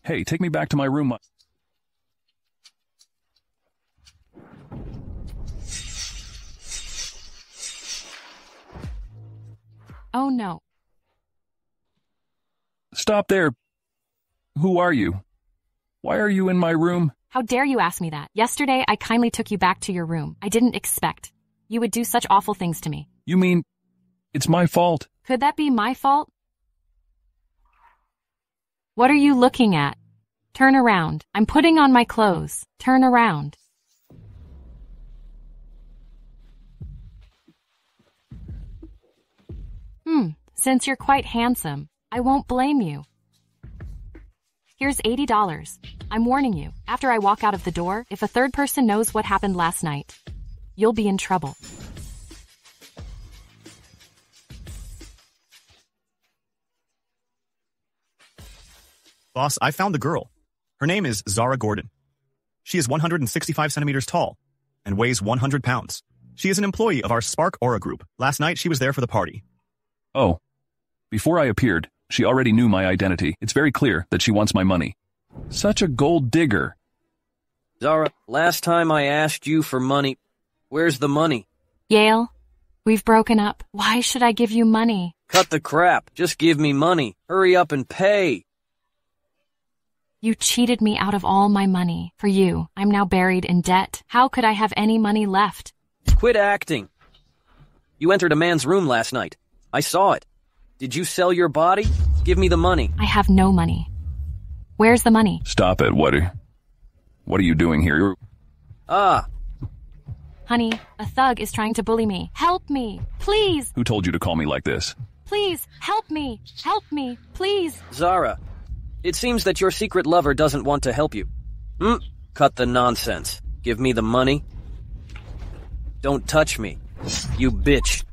Hey, take me back to my room. Oh no. Stop there. Who are you? Why are you in my room? How dare you ask me that? Yesterday, I kindly took you back to your room. I didn't expect you would do such awful things to me. You mean it's my fault? Could that be my fault? What are you looking at? Turn around. I'm putting on my clothes. Turn around. Since you're quite handsome, I won't blame you. Here's $80. I'm warning you, after I walk out of the door, if a third person knows what happened last night, you'll be in trouble. Boss, I found the girl. Her name is Zara Gordon. She is 165 centimeters tall and weighs 100 pounds. She is an employee of our Spark Aura group. Last night, she was there for the party. Oh. Before I appeared, she already knew my identity. It's very clear that she wants my money. Such a gold digger. Zara, last time I asked you for money. Where's the money? Yale, we've broken up. Why should I give you money? Cut the crap. Just give me money. Hurry up and pay. You cheated me out of all my money. For you, I'm now buried in debt. How could I have any money left? Quit acting. You entered a man's room last night. I saw it. Did you sell your body? Give me the money. I have no money. Where's the money? Stop it. What are you doing here? Honey, a thug is trying to bully me. Help me, please. Who told you to call me like this? Please, help me. Help me, please. Zara, it seems that your secret lover doesn't want to help you. Cut the nonsense. Give me the money. Don't touch me, you bitch.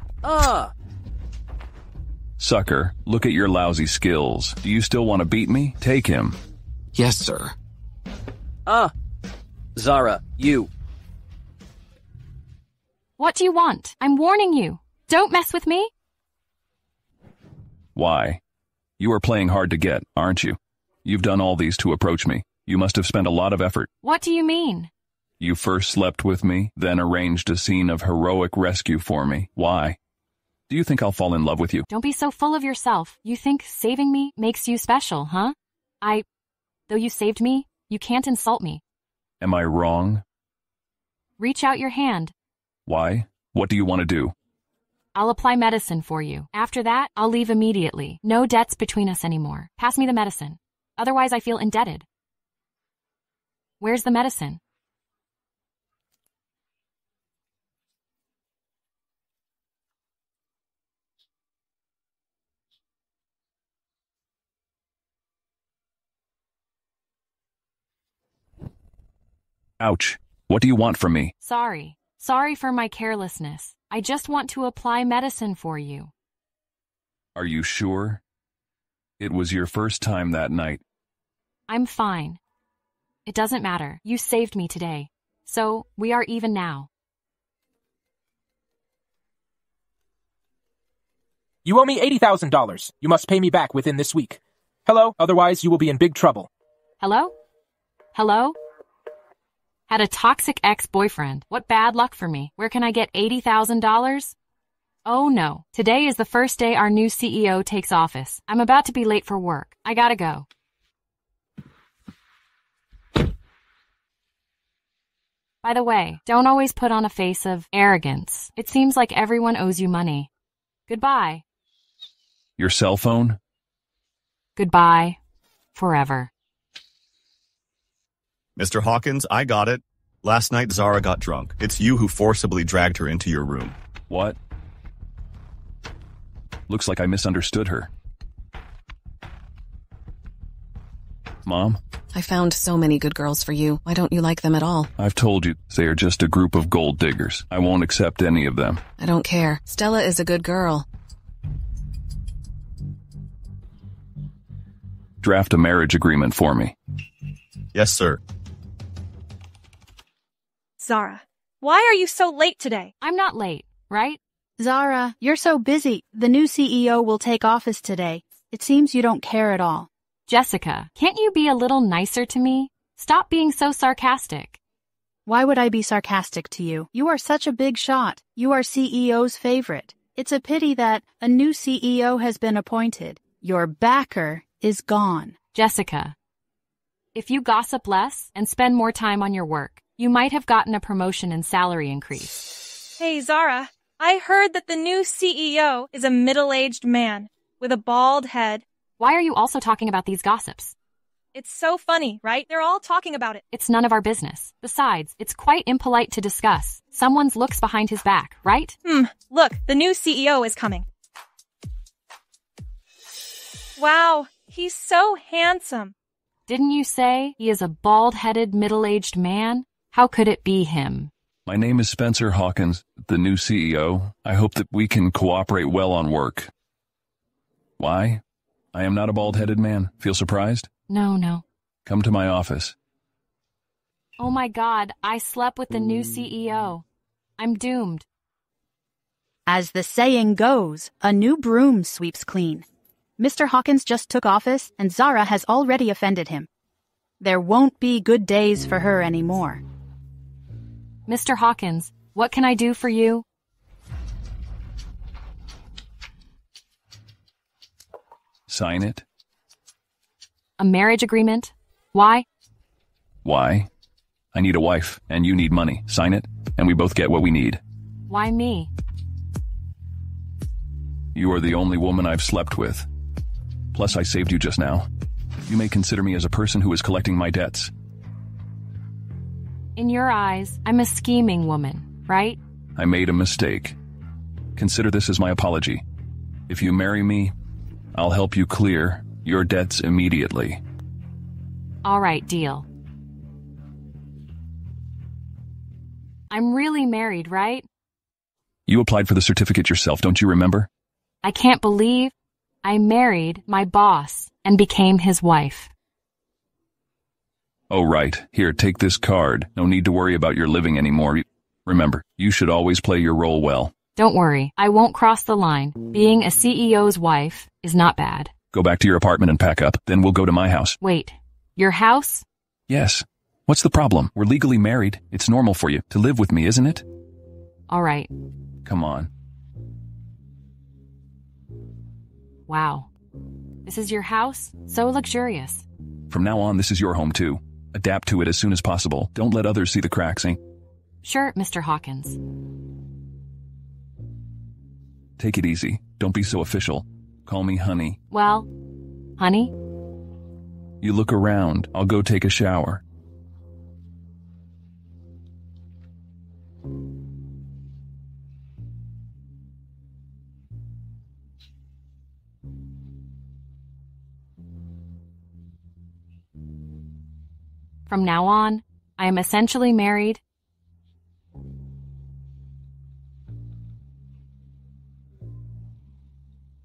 Sucker, look at your lousy skills. Do you still want to beat me? Take him. Yes, sir. Zara, you. What do you want? I'm warning you. Don't mess with me. Why? You are playing hard to get, aren't you? You've done all these to approach me. You must have spent a lot of effort. What do you mean? You first slept with me, then arranged a scene of heroic rescue for me. Why? Do you think I'll fall in love with you? Don't be so full of yourself. You think saving me makes you special, huh? Though you saved me, you can't insult me. Am I wrong? Reach out your hand. Why? What do you want to do? I'll apply medicine for you. After that, I'll leave immediately. No debts between us anymore. Pass me the medicine. Otherwise, I feel indebted. Where's the medicine? Ouch. What do you want from me? Sorry. Sorry for my carelessness. I just want to apply medicine for you. Are you sure? It was your first time that night. I'm fine. It doesn't matter. You saved me today. So, we are even now. You owe me $80,000. You must pay me back within this week. Hello? Otherwise, you will be in big trouble. Hello? Hello? Had a toxic ex-boyfriend. What bad luck for me. Where can I get $80,000? Oh no. Today is the first day our new CEO takes office. I'm about to be late for work. I gotta go. By the way, don't always put on a face of arrogance. It seems like everyone owes you money. Goodbye. Your cell phone? Goodbye. Forever. Mr. Hawkins, I got it. Last night, Zara got drunk. It's you who forcibly dragged her into your room. What? Looks like I misunderstood her. Mom? I found so many good girls for you. Why don't you like them at all? I've told you, they are just a group of gold diggers. I won't accept any of them. I don't care. Stella is a good girl. Draft a marriage agreement for me. Yes, sir. Zara, why are you so late today? I'm not late, right? Zara, you're so busy. The new CEO will take office today. It seems you don't care at all. Jessica, can't you be a little nicer to me? Stop being so sarcastic. Why would I be sarcastic to you? You are such a big shot. You are CEO's favorite. It's a pity that a new CEO has been appointed. Your backer is gone. Jessica, if you gossip less and spend more time on your work, you might have gotten a promotion and salary increase. Hey, Zara, I heard that the new CEO is a middle-aged man with a bald head. Why are you also talking about these gossips? It's so funny, right? They're all talking about it. It's none of our business. Besides, it's quite impolite to discuss. Someone's looks behind his back, right? Look, the new CEO is coming. Wow, he's so handsome. Didn't you say he is a bald-headed, middle-aged man? How could it be him? My name is Spencer Hawkins, the new CEO. I hope that we can cooperate well on work. Why? I am not a bald-headed man. Feel surprised? No. Come to my office. Oh my God, I slept with the new CEO. I'm doomed. As the saying goes, a new broom sweeps clean. Mr. Hawkins just took office, and Zara has already offended him. There won't be good days for her anymore. Mr. Hawkins, what can I do for you? Sign it. A marriage agreement? Why? Why? I need a wife, and you need money. Sign it, and we both get what we need. Why me? You are the only woman I've slept with. Plus, I saved you just now. You may consider me as a person who is collecting my debts. In your eyes, I'm a scheming woman, right? I made a mistake. Consider this as my apology. If you marry me, I'll help you clear your debts immediately. All right, deal. I'm really married, right? You applied for the certificate yourself, don't you remember? I can't believe I married my boss and became his wife. Oh, right. Here, take this card. No need to worry about your living anymore. Remember, you should always play your role well. Don't worry, I won't cross the line. Being a CEO's wife is not bad. Go back to your apartment and pack up, then we'll go to my house. Wait, your house? Yes. What's the problem? We're legally married. It's normal for you to live with me, isn't it? All right. Come on. Wow. This is your house? So luxurious. From now on, this is your home too. Adapt to it as soon as possible. Don't let others see the cracks, eh? Sure, Mr. Hawkins. Take it easy. Don't be so official. Call me honey. Well, honey? You look around. I'll go take a shower. From now on, I am essentially married.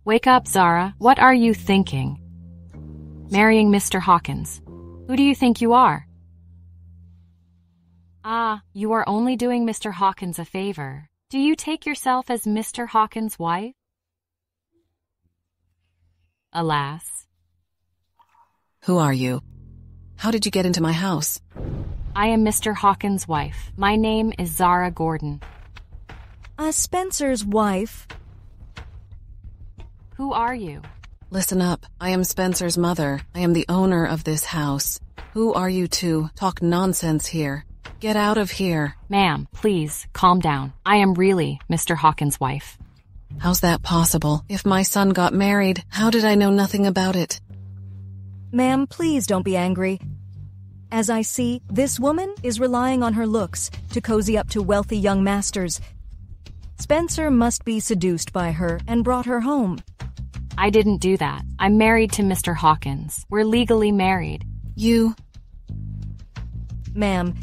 Wake up, Zara. What are you thinking? Marrying Mr. Hawkins. Who do you think you are? Ah, you are only doing Mr. Hawkins a favor. Do you take yourself as Mr. Hawkins' wife? Alas. Who are you? How did you get into my house? I am Mr. Hawkins' wife. My name is Zara Gordon. Spencer's wife. Who are you? Listen up. I am Spencer's mother. I am the owner of this house. Who are you to talk nonsense here? Get out of here. Ma'am, please, calm down. I am really Mr. Hawkins' wife. How's that possible? If my son got married, how did I know nothing about it? Ma'am, please don't be angry. As I see, this woman is relying on her looks to cozy up to wealthy young masters. Spencer must be seduced by her and brought her home. I didn't do that. I'm married to Mr. Hawkins. We're legally married. You... Ma'am,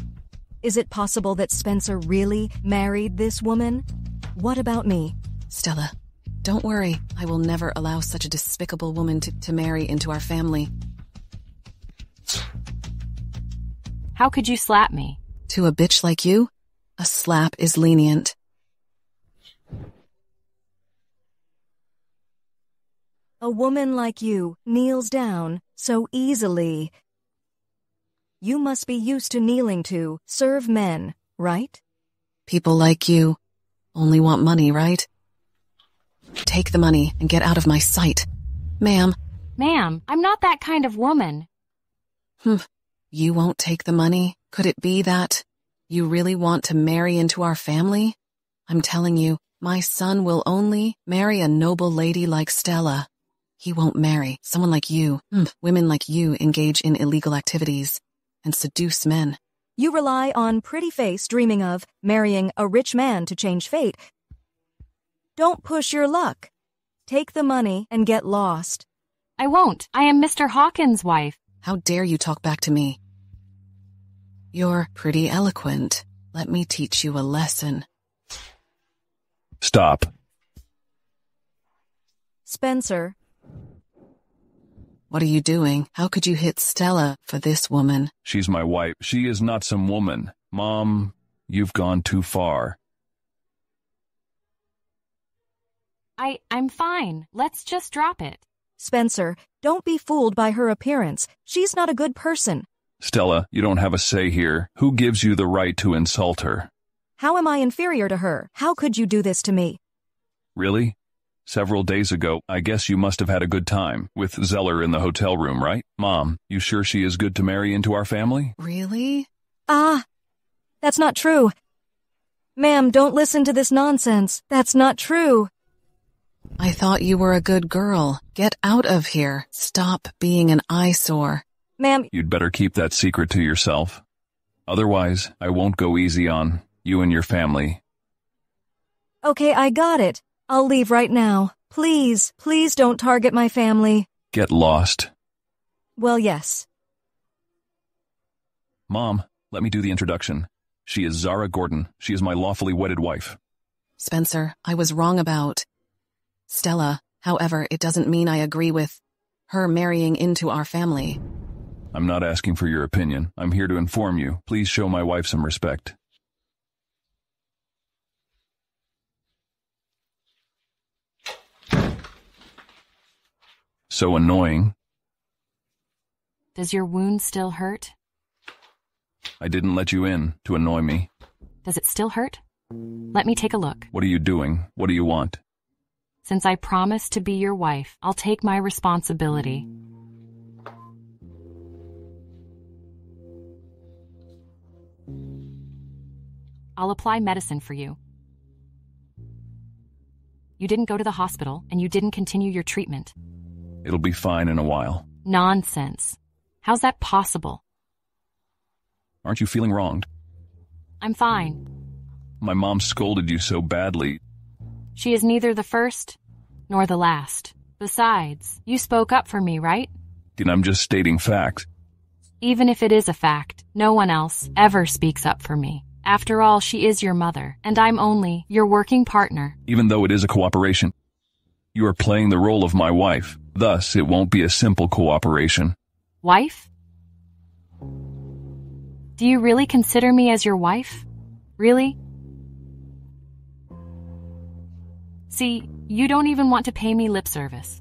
is it possible that Spencer really married this woman? What about me? Stella, don't worry. I will never allow such a despicable woman to marry into our family. How could you slap me? To a bitch like you, a slap is lenient. A woman like you kneels down so easily. You must be used to kneeling to serve men, right? People like you only want money, right? Take the money and get out of my sight. Ma'am. Ma'am, I'm not that kind of woman. You won't take the money? Could it be that you really want to marry into our family? I'm telling you, my son will only marry a noble lady like Stella. He won't marry someone like you. Women like you engage in illegal activities and seduce men. You rely on pretty face dreaming of marrying a rich man to change fate. Don't push your luck. Take the money and get lost. I won't. I am Mr. Hawkins' wife. How dare you talk back to me? You're pretty eloquent. Let me teach you a lesson. Stop. Spencer. What are you doing? How could you hit Stella for this woman? She's my wife. She is not some woman. Mom, you've gone too far. I'm fine. Let's just drop it. Spencer, don't be fooled by her appearance. She's not a good person. Stella, you don't have a say here. Who gives you the right to insult her? How am I inferior to her? How could you do this to me? Really? Several days ago, I guess you must have had a good time with Zeller in the hotel room, right? Mom, you sure she is good to marry into our family? Really? That's not true. Ma'am, don't listen to this nonsense. That's not true. I thought you were a good girl. Get out of here. Stop being an eyesore. Ma'am, You'd better keep that secret to yourself. Otherwise, I won't go easy on you and your family. okay, I got it. I'll leave right now. Please, please don't target my family. Get lost. Well, yes. Mom, let me do the introduction. She is Zara Gordon. She is my lawfully wedded wife. Spencer, I was wrong about Stella. However, it doesn't mean I agree with her marrying into our family. I'm not asking for your opinion. I'm here to inform you. Please show my wife some respect. So annoying. Does your wound still hurt? I didn't let you in to annoy me. Does it still hurt? Let me take a look. What are you doing? What do you want? Since I promised to be your wife, I'll take my responsibility. I'll apply medicine for you. You didn't go to the hospital, and you didn't continue your treatment. It'll be fine in a while. Nonsense. How's that possible? Aren't you feeling wronged? I'm fine. My mom scolded you so badly. She is neither the first nor the last. Besides, you spoke up for me, right? And I'm just stating facts. Even if it is a fact, no one else ever speaks up for me. After all, she is your mother, and I'm only your working partner. Even though it is a cooperation, you are playing the role of my wife. Thus, it won't be a simple cooperation. Wife? Do you really consider me as your wife? Really? See, you don't even want to pay me lip service.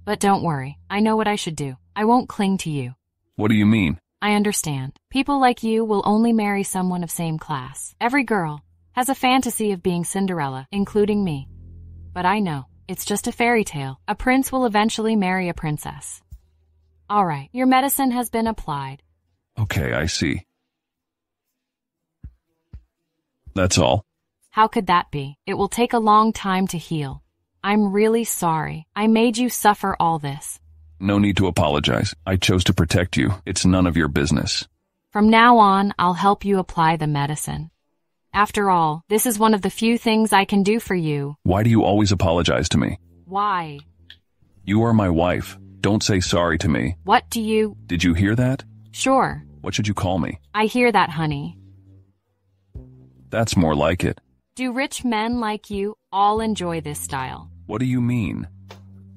But don't worry, I know what I should do. I won't cling to you. What do you mean? I understand. People like you will only marry someone of same class. Every girl has a fantasy of being Cinderella, including me. But I know, it's just a fairy tale. A prince will eventually marry a princess. All right, your medicine has been applied. Okay, I see. That's all. How could that be? It will take a long time to heal. I'm really sorry. I made you suffer all this. No need to apologize. I chose to protect you. It's none of your business. From now on, I'll help you apply the medicine. After all, this is one of the few things I can do for you. Why do you always apologize to me? Why? You are my wife. Don't say sorry to me. What do you... Did you hear that? Sure. What should you call me? I hear that, honey. That's more like it. Do rich men like you all enjoy this style? What do you mean?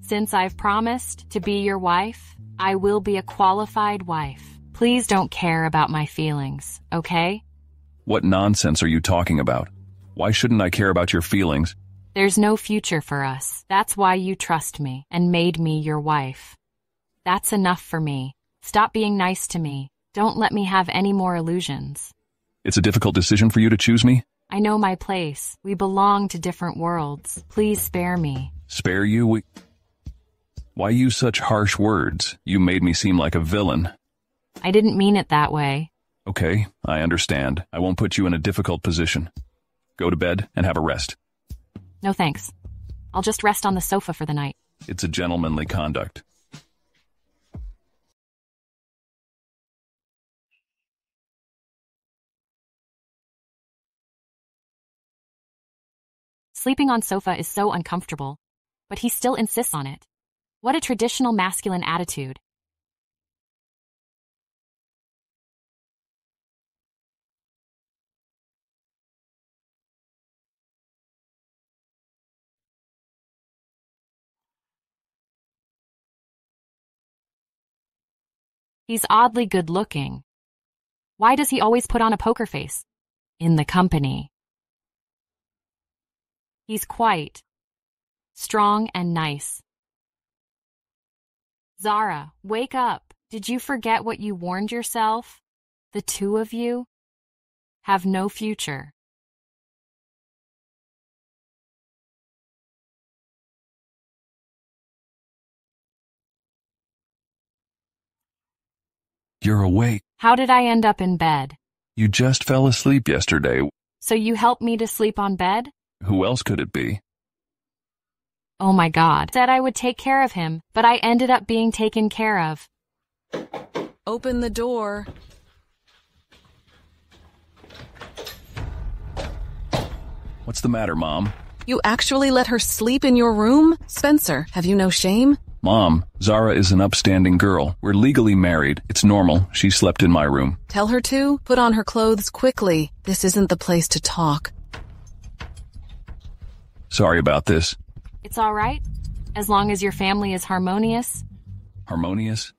Since I've promised to be your wife, I will be a qualified wife. Please don't care about my feelings, okay? What nonsense are you talking about? Why shouldn't I care about your feelings? There's no future for us. That's why you trust me and made me your wife. That's enough for me. Stop being nice to me. Don't let me have any more illusions. It's a difficult decision for you to choose me? I know my place. We belong to different worlds. Please spare me. Spare you? Why use such harsh words? You made me seem like a villain. I didn't mean it that way. Okay, I understand. I won't put you in a difficult position. Go to bed and have a rest. No thanks. I'll just rest on the sofa for the night. It's a gentlemanly conduct. Sleeping on sofa is so uncomfortable, but he still insists on it. What a traditional masculine attitude. He's oddly good-looking. Why does he always put on a poker face? In the company. He's quite strong and nice. Zara, wake up. Did you forget what you warned yourself? The two of you have no future. You're awake. How did I end up in bed? You just fell asleep yesterday. So you helped me to sleep on bed? Who else could it be? Oh my God. Said I would take care of him, but I ended up being taken care of. Open the door. What's the matter, Mom? You actually let her sleep in your room? Spencer, have you no shame? Mom, Zara is an upstanding girl. We're legally married. It's normal. She slept in my room. Tell her to. Put on her clothes quickly. This isn't the place to talk. Sorry about this. It's all right, as long as your family is harmonious. Harmonious?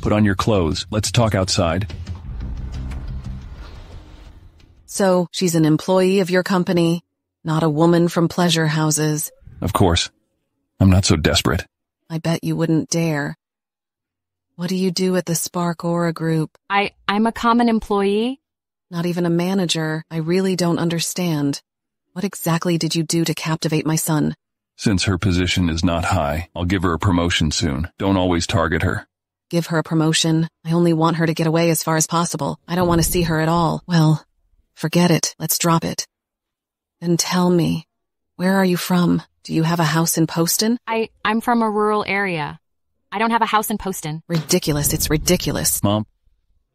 Put on your clothes. Let's talk outside. So, she's an employee of your company, not a woman from pleasure houses. Of course. I'm not so desperate. I bet you wouldn't dare. What do you do at the Spark Aura Group? I'm a common employee. Not even a manager. I really don't understand. What exactly did you do to captivate my son? Since her position is not high, I'll give her a promotion soon. Don't always target her. Give her a promotion? I only want her to get away as far as possible. I don't want to see her at all. Well, forget it. Let's drop it. Then tell me, where are you from? Do you have a house in Poston? I'm from a rural area. I don't have a house in Poston. Ridiculous. It's ridiculous. Mom,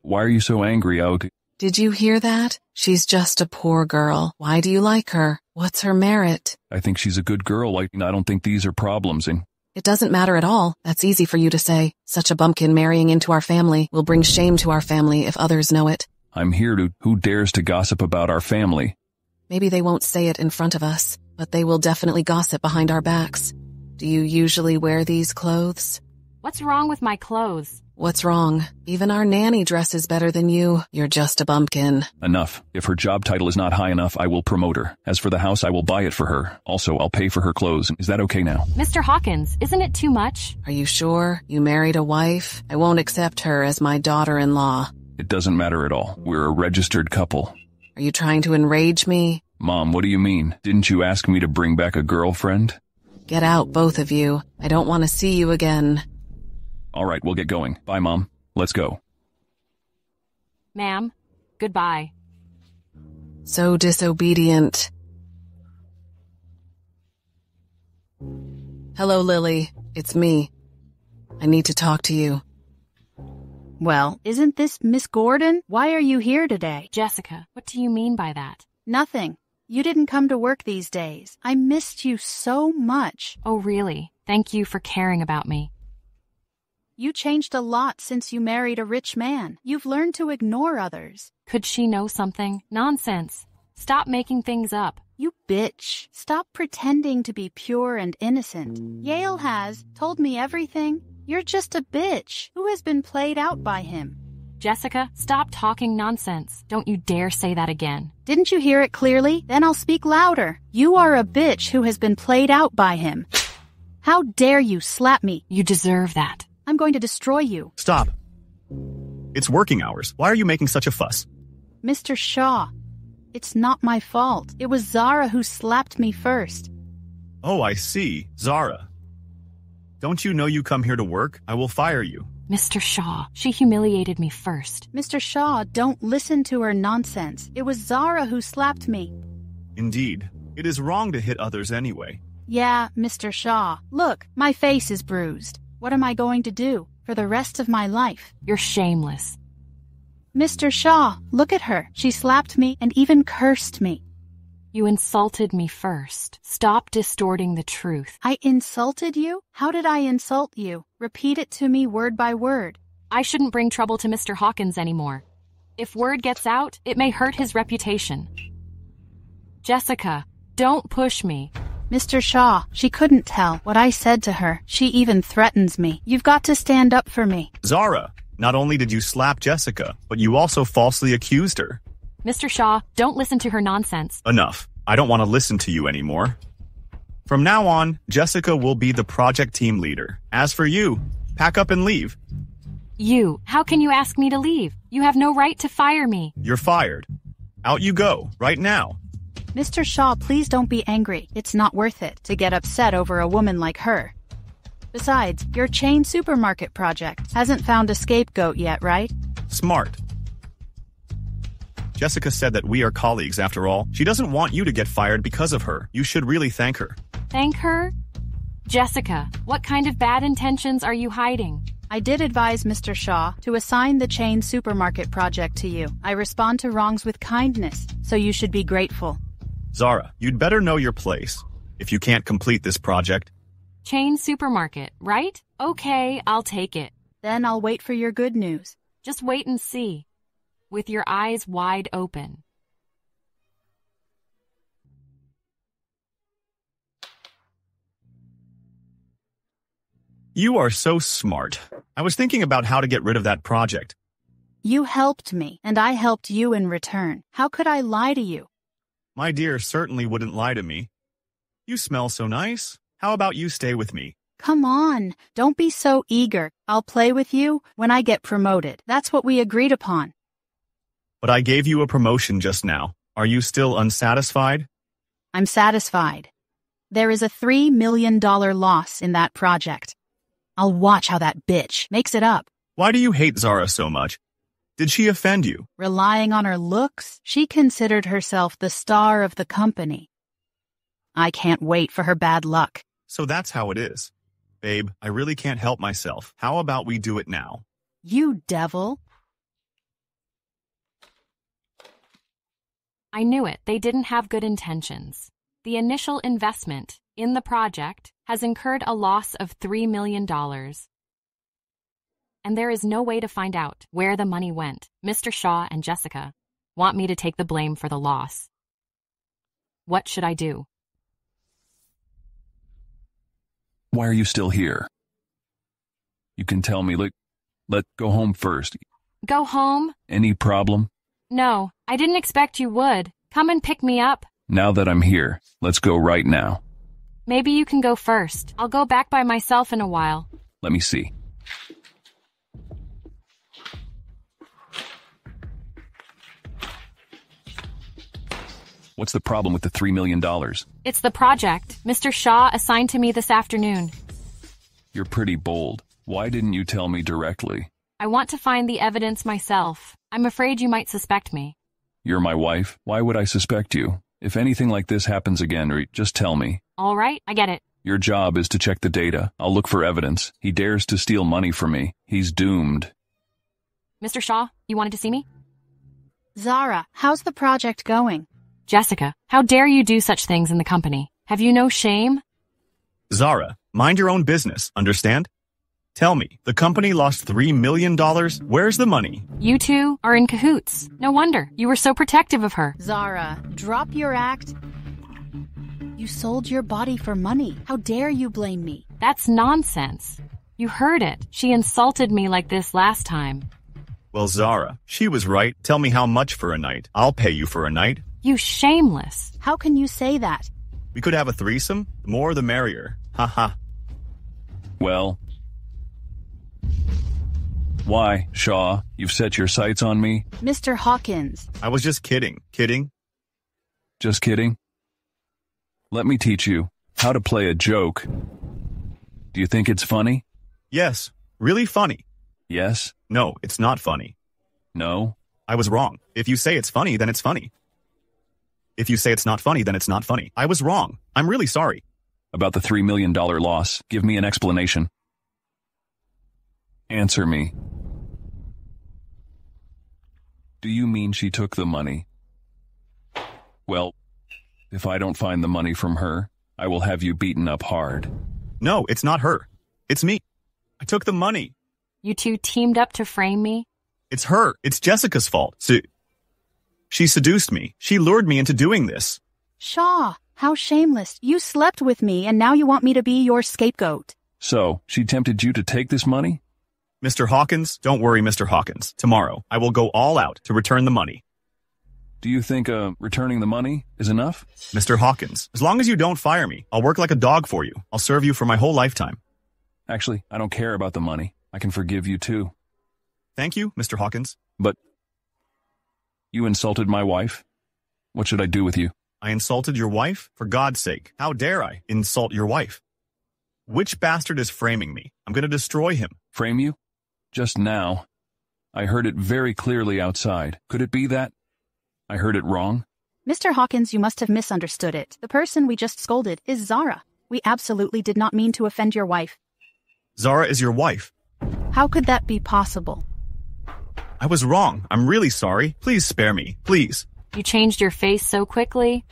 why are you so angry out? Did you hear that? She's just a poor girl. Why do you like her? What's her merit? I think she's a good girl. I don't think these are problems. It doesn't matter at all. That's easy for you to say. Such a bumpkin marrying into our family will bring shame to our family if others know it. I'm here to... Who dares to gossip about our family? Maybe they won't say it in front of us, but they will definitely gossip behind our backs. Do you usually wear these clothes? What's wrong with my clothes? What's wrong? Even our nanny dresses better than you. You're just a bumpkin. Enough. If her job title is not high enough, I will promote her. As for the house, I will buy it for her. Also, I'll pay for her clothes. Is that okay now? Mr. Hawkins, isn't it too much? Are you sure? You married a wife? I won't accept her as my daughter-in-law. It doesn't matter at all. We're a registered couple. Are you trying to enrage me? Mom, what do you mean? Didn't you ask me to bring back a girlfriend? Get out, both of you. I don't want to see you again. All right, we'll get going. Bye, Mom. Let's go. Ma'am, goodbye. So disobedient. Hello, Lily. It's me. I need to talk to you. Well, isn't this Miss Gordon? Why are you here today? Jessica, what do you mean by that? Nothing. You didn't come to work these days. I missed you so much. Oh, really? Thank you for caring about me. You changed a lot since you married a rich man. You've learned to ignore others. Could she know something? Nonsense. Stop making things up. You bitch. Stop pretending to be pure and innocent. Yale has told me everything. You're just a bitch who has been played out by him. Jessica, stop talking nonsense. Don't you dare say that again. Didn't you hear it clearly? Then I'll speak louder. You are a bitch who has been played out by him. How dare you slap me? You deserve that. I'm going to destroy you. Stop. It's working hours. Why are you making such a fuss? Mr. Shaw, it's not my fault. It was Zara who slapped me first. Oh, I see. Zara. Don't you know you come here to work? I will fire you. Mr. Shaw, she humiliated me first. Mr. Shaw, don't listen to her nonsense. It was Zara who slapped me. Indeed. It is wrong to hit others anyway. Yeah, Mr. Shaw. Look, my face is bruised. What am I going to do for the rest of my life? You're shameless. Mr. Shaw, look at her. She slapped me and even cursed me. You insulted me first. Stop distorting the truth. I insulted you? How did I insult you? Repeat it to me word by word. I shouldn't bring trouble to Mr. Hawkins anymore. If word gets out, it may hurt his reputation. Jessica, don't push me. Mr. Shaw, she couldn't tell what I said to her. She even threatens me. You've got to stand up for me. Zara, not only did you slap Jessica, but you also falsely accused her. Mr. Shaw, don't listen to her nonsense. Enough. I don't want to listen to you anymore. From now on, Jessica will be the project team leader. As for you, pack up and leave. You, how can you ask me to leave? You have no right to fire me. You're fired. Out you go, right now. Mr. Shaw, please don't be angry. It's not worth it to get upset over a woman like her. Besides, your chain supermarket project hasn't found a scapegoat yet, right? Smart. Jessica said that we are colleagues after all. She doesn't want you to get fired because of her. You should really thank her. Thank her? Jessica, what kind of bad intentions are you hiding? I did advise Mr. Shaw to assign the chain supermarket project to you. I respond to wrongs with kindness, so you should be grateful. Zara, you'd better know your place if you can't complete this project. Chain supermarket, right? Okay, I'll take it. Then I'll wait for your good news. Just wait and see. With your eyes wide open. You are so smart. I was thinking about how to get rid of that project. You helped me, and I helped you in return. How could I lie to you? My dear certainly wouldn't lie to me. You smell so nice. How about you stay with me? Come on, don't be so eager. I'll play with you when I get promoted. That's what we agreed upon. But I gave you a promotion just now. Are you still unsatisfied? I'm satisfied. There is a $3 million loss in that project. I'll watch how that bitch makes it up. Why do you hate Zara so much? Did she offend you? Relying on her looks, she considered herself the star of the company. I can't wait for her bad luck. So that's how it is. Babe, I really can't help myself. How about we do it now? You devil. I knew it. They didn't have good intentions. The initial investment in the project has incurred a loss of $3 million. And there is no way to find out where the money went. Mr. Shaw and Jessica want me to take the blame for the loss. What should I do? Why are you still here? You can tell me, let's go home first. Go home? Any problem? No, I didn't expect you would. Come and pick me up. Now that I'm here, let's go right now. Maybe you can go first. I'll go back by myself in a while. Let me see. What's the problem with the $3 million? It's the project Mr. Shaw assigned to me this afternoon. You're pretty bold. Why didn't you tell me directly? I want to find the evidence myself. I'm afraid you might suspect me. You're my wife. Why would I suspect you? If anything like this happens again, just tell me. All right, I get it. Your job is to check the data. I'll look for evidence. He dares to steal money from me. He's doomed. Mr. Shaw, you wanted to see me? Zara, how's the project going? Jessica, how dare you do such things in the company? Have you no shame? Zara, mind your own business, understand? Tell me, the company lost $3 million? Where's the money? You two are in cahoots. No wonder. You were so protective of her. Zara, drop your act. You sold your body for money. How dare you blame me? That's nonsense. You heard it. She insulted me like this last time. Well, Zara, she was right. Tell me how much for a night. I'll pay you for a night. You shameless. How can you say that? We could have a threesome. The more the merrier. Ha ha. Well, why, Shaw? You've set your sights on me? Mr. Hawkins. I was just kidding. Kidding? Just kidding? Let me teach you how to play a joke. Do you think it's funny? Yes. Really funny. Yes? No, it's not funny. No? I was wrong. If you say it's funny, then it's funny. If you say it's not funny, then it's not funny. I was wrong. I'm really sorry. About the $3 million loss, give me an explanation. Answer me. Do you mean she took the money? Well, if I don't find the money from her, I will have you beaten up hard. No, it's not her. It's me. I took the money. You two teamed up to frame me? It's her. It's Jessica's fault. She seduced me. She lured me into doing this. Shaw, how shameless. You slept with me and now you want me to be your scapegoat. So, she tempted you to take this money? Mr. Hawkins, don't worry, Mr. Hawkins. Tomorrow, I will go all out to return the money. Do you think, returning the money is enough? Mr. Hawkins, as long as you don't fire me, I'll work like a dog for you. I'll serve you for my whole lifetime. Actually, I don't care about the money. I can forgive you too. Thank you, Mr. Hawkins. But you insulted my wife? What should I do with you? I insulted your wife? For God's sake, how dare I insult your wife? Which bastard is framing me? I'm going to destroy him. Frame you? Just now. I heard it very clearly outside. Could it be that I heard it wrong? Mr. Hawkins, you must have misunderstood it. The person we just scolded is Zara. We absolutely did not mean to offend your wife. Zara is your wife. How could that be possible? I was wrong. I'm really sorry. Please spare me. Please. You changed your face so quickly?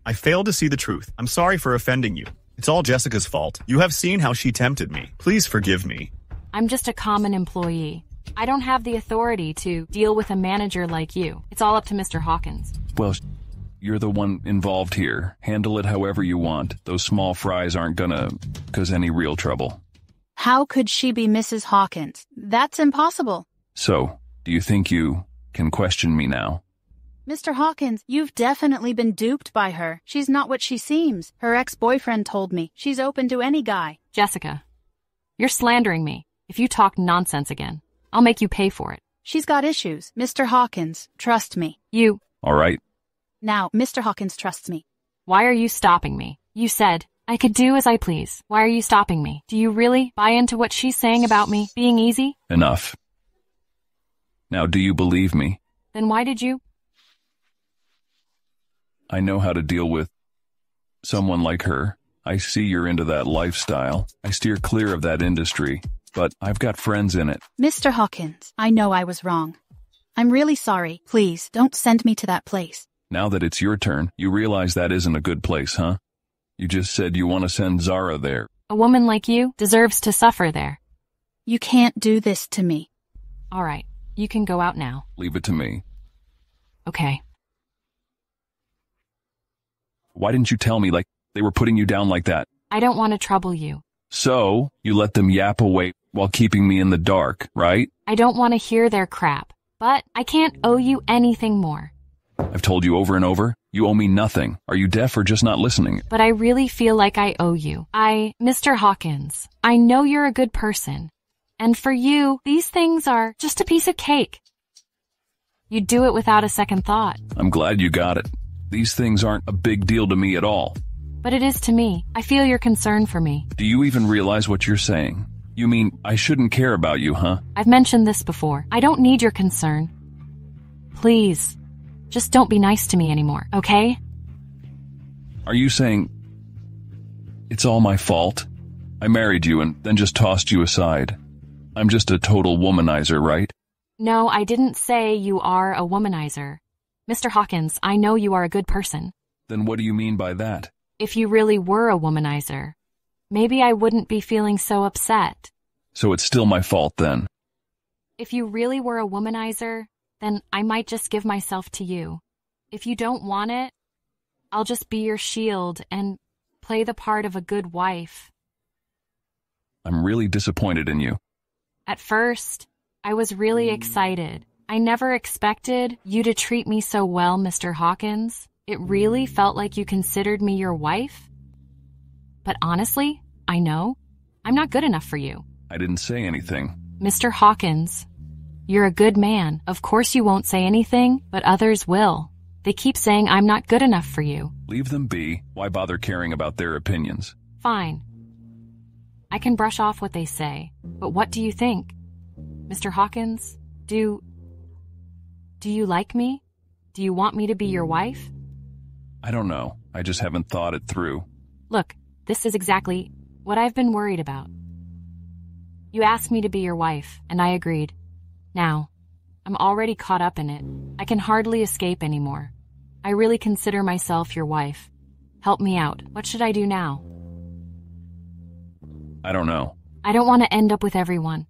I failed to see the truth. I'm sorry for offending you. It's all Jessica's fault. You have seen how she tempted me. Please forgive me. I'm just a common employee. I don't have the authority to deal with a manager like you. It's all up to Mr. Hawkins. Well, you're the one involved here. Handle it however you want. Those small fries aren't gonna cause any real trouble. How could she be Mrs. Hawkins? That's impossible. So, do you think you can question me now? Mr. Hawkins, you've definitely been duped by her. She's not what she seems. Her ex-boyfriend told me. She's open to any guy. Jessica, you're slandering me. If you talk nonsense again, I'll make you pay for it. She's got issues. Mr. Hawkins, trust me. All right. Now, Mr. Hawkins trusts me. Why are you stopping me? You said I could do as I please. Why are you stopping me? Do you really buy into what she's saying about me being easy? Enough. Now, do you believe me? Then why did you? I know how to deal with someone like her. I see you're into that lifestyle. I steer clear of that industry, but I've got friends in it. Mr. Hawkins, I know I was wrong. I'm really sorry. Please, don't send me to that place. Now that it's your turn, you realize that isn't a good place, huh? You just said you want to send Zara there. A woman like you deserves to suffer there. You can't do this to me. All right, you can go out now. Leave it to me. Okay. Why didn't you tell me, like, they were putting you down like that? I don't want to trouble you. So, you let them yap away while keeping me in the dark, right? I don't want to hear their crap, but I can't owe you anything more. I've told you over and over, you owe me nothing. Are you deaf or just not listening? But I really feel like I owe you. Mr. Hawkins, I know you're a good person. And for you, these things are just a piece of cake. You'd do it without a second thought. I'm glad you got it. These things aren't a big deal to me at all. But it is to me. I feel your concern for me. Do you even realize what you're saying? You mean I shouldn't care about you, huh? I've mentioned this before. I don't need your concern. Please, just don't be nice to me anymore, okay? Are you saying it's all my fault? I married you and then just tossed you aside. I'm just a total womanizer, right? No, I didn't say you are a womanizer. Mr. Hawkins, I know you are a good person. Then what do you mean by that? If you really were a womanizer, maybe I wouldn't be feeling so upset. So it's still my fault then? If you really were a womanizer, then I might just give myself to you. If you don't want it, I'll just be your shield and play the part of a good wife. I'm really disappointed in you. At first, I was really excited. I never expected you to treat me so well, Mr. Hawkins. It really felt like you considered me your wife. But honestly, I know I'm not good enough for you. I didn't say anything. Mr. Hawkins, you're a good man. Of course you won't say anything, but others will. They keep saying I'm not good enough for you. Leave them be. Why bother caring about their opinions? Fine. I can brush off what they say, but what do you think? Mr. Hawkins, do you like me? Do you want me to be your wife? I don't know. I just haven't thought it through. Look, this is exactly what I've been worried about. You asked me to be your wife, and I agreed. Now, I'm already caught up in it. I can hardly escape anymore. I really consider myself your wife. Help me out. What should I do now? I don't know. I don't want to end up with everyone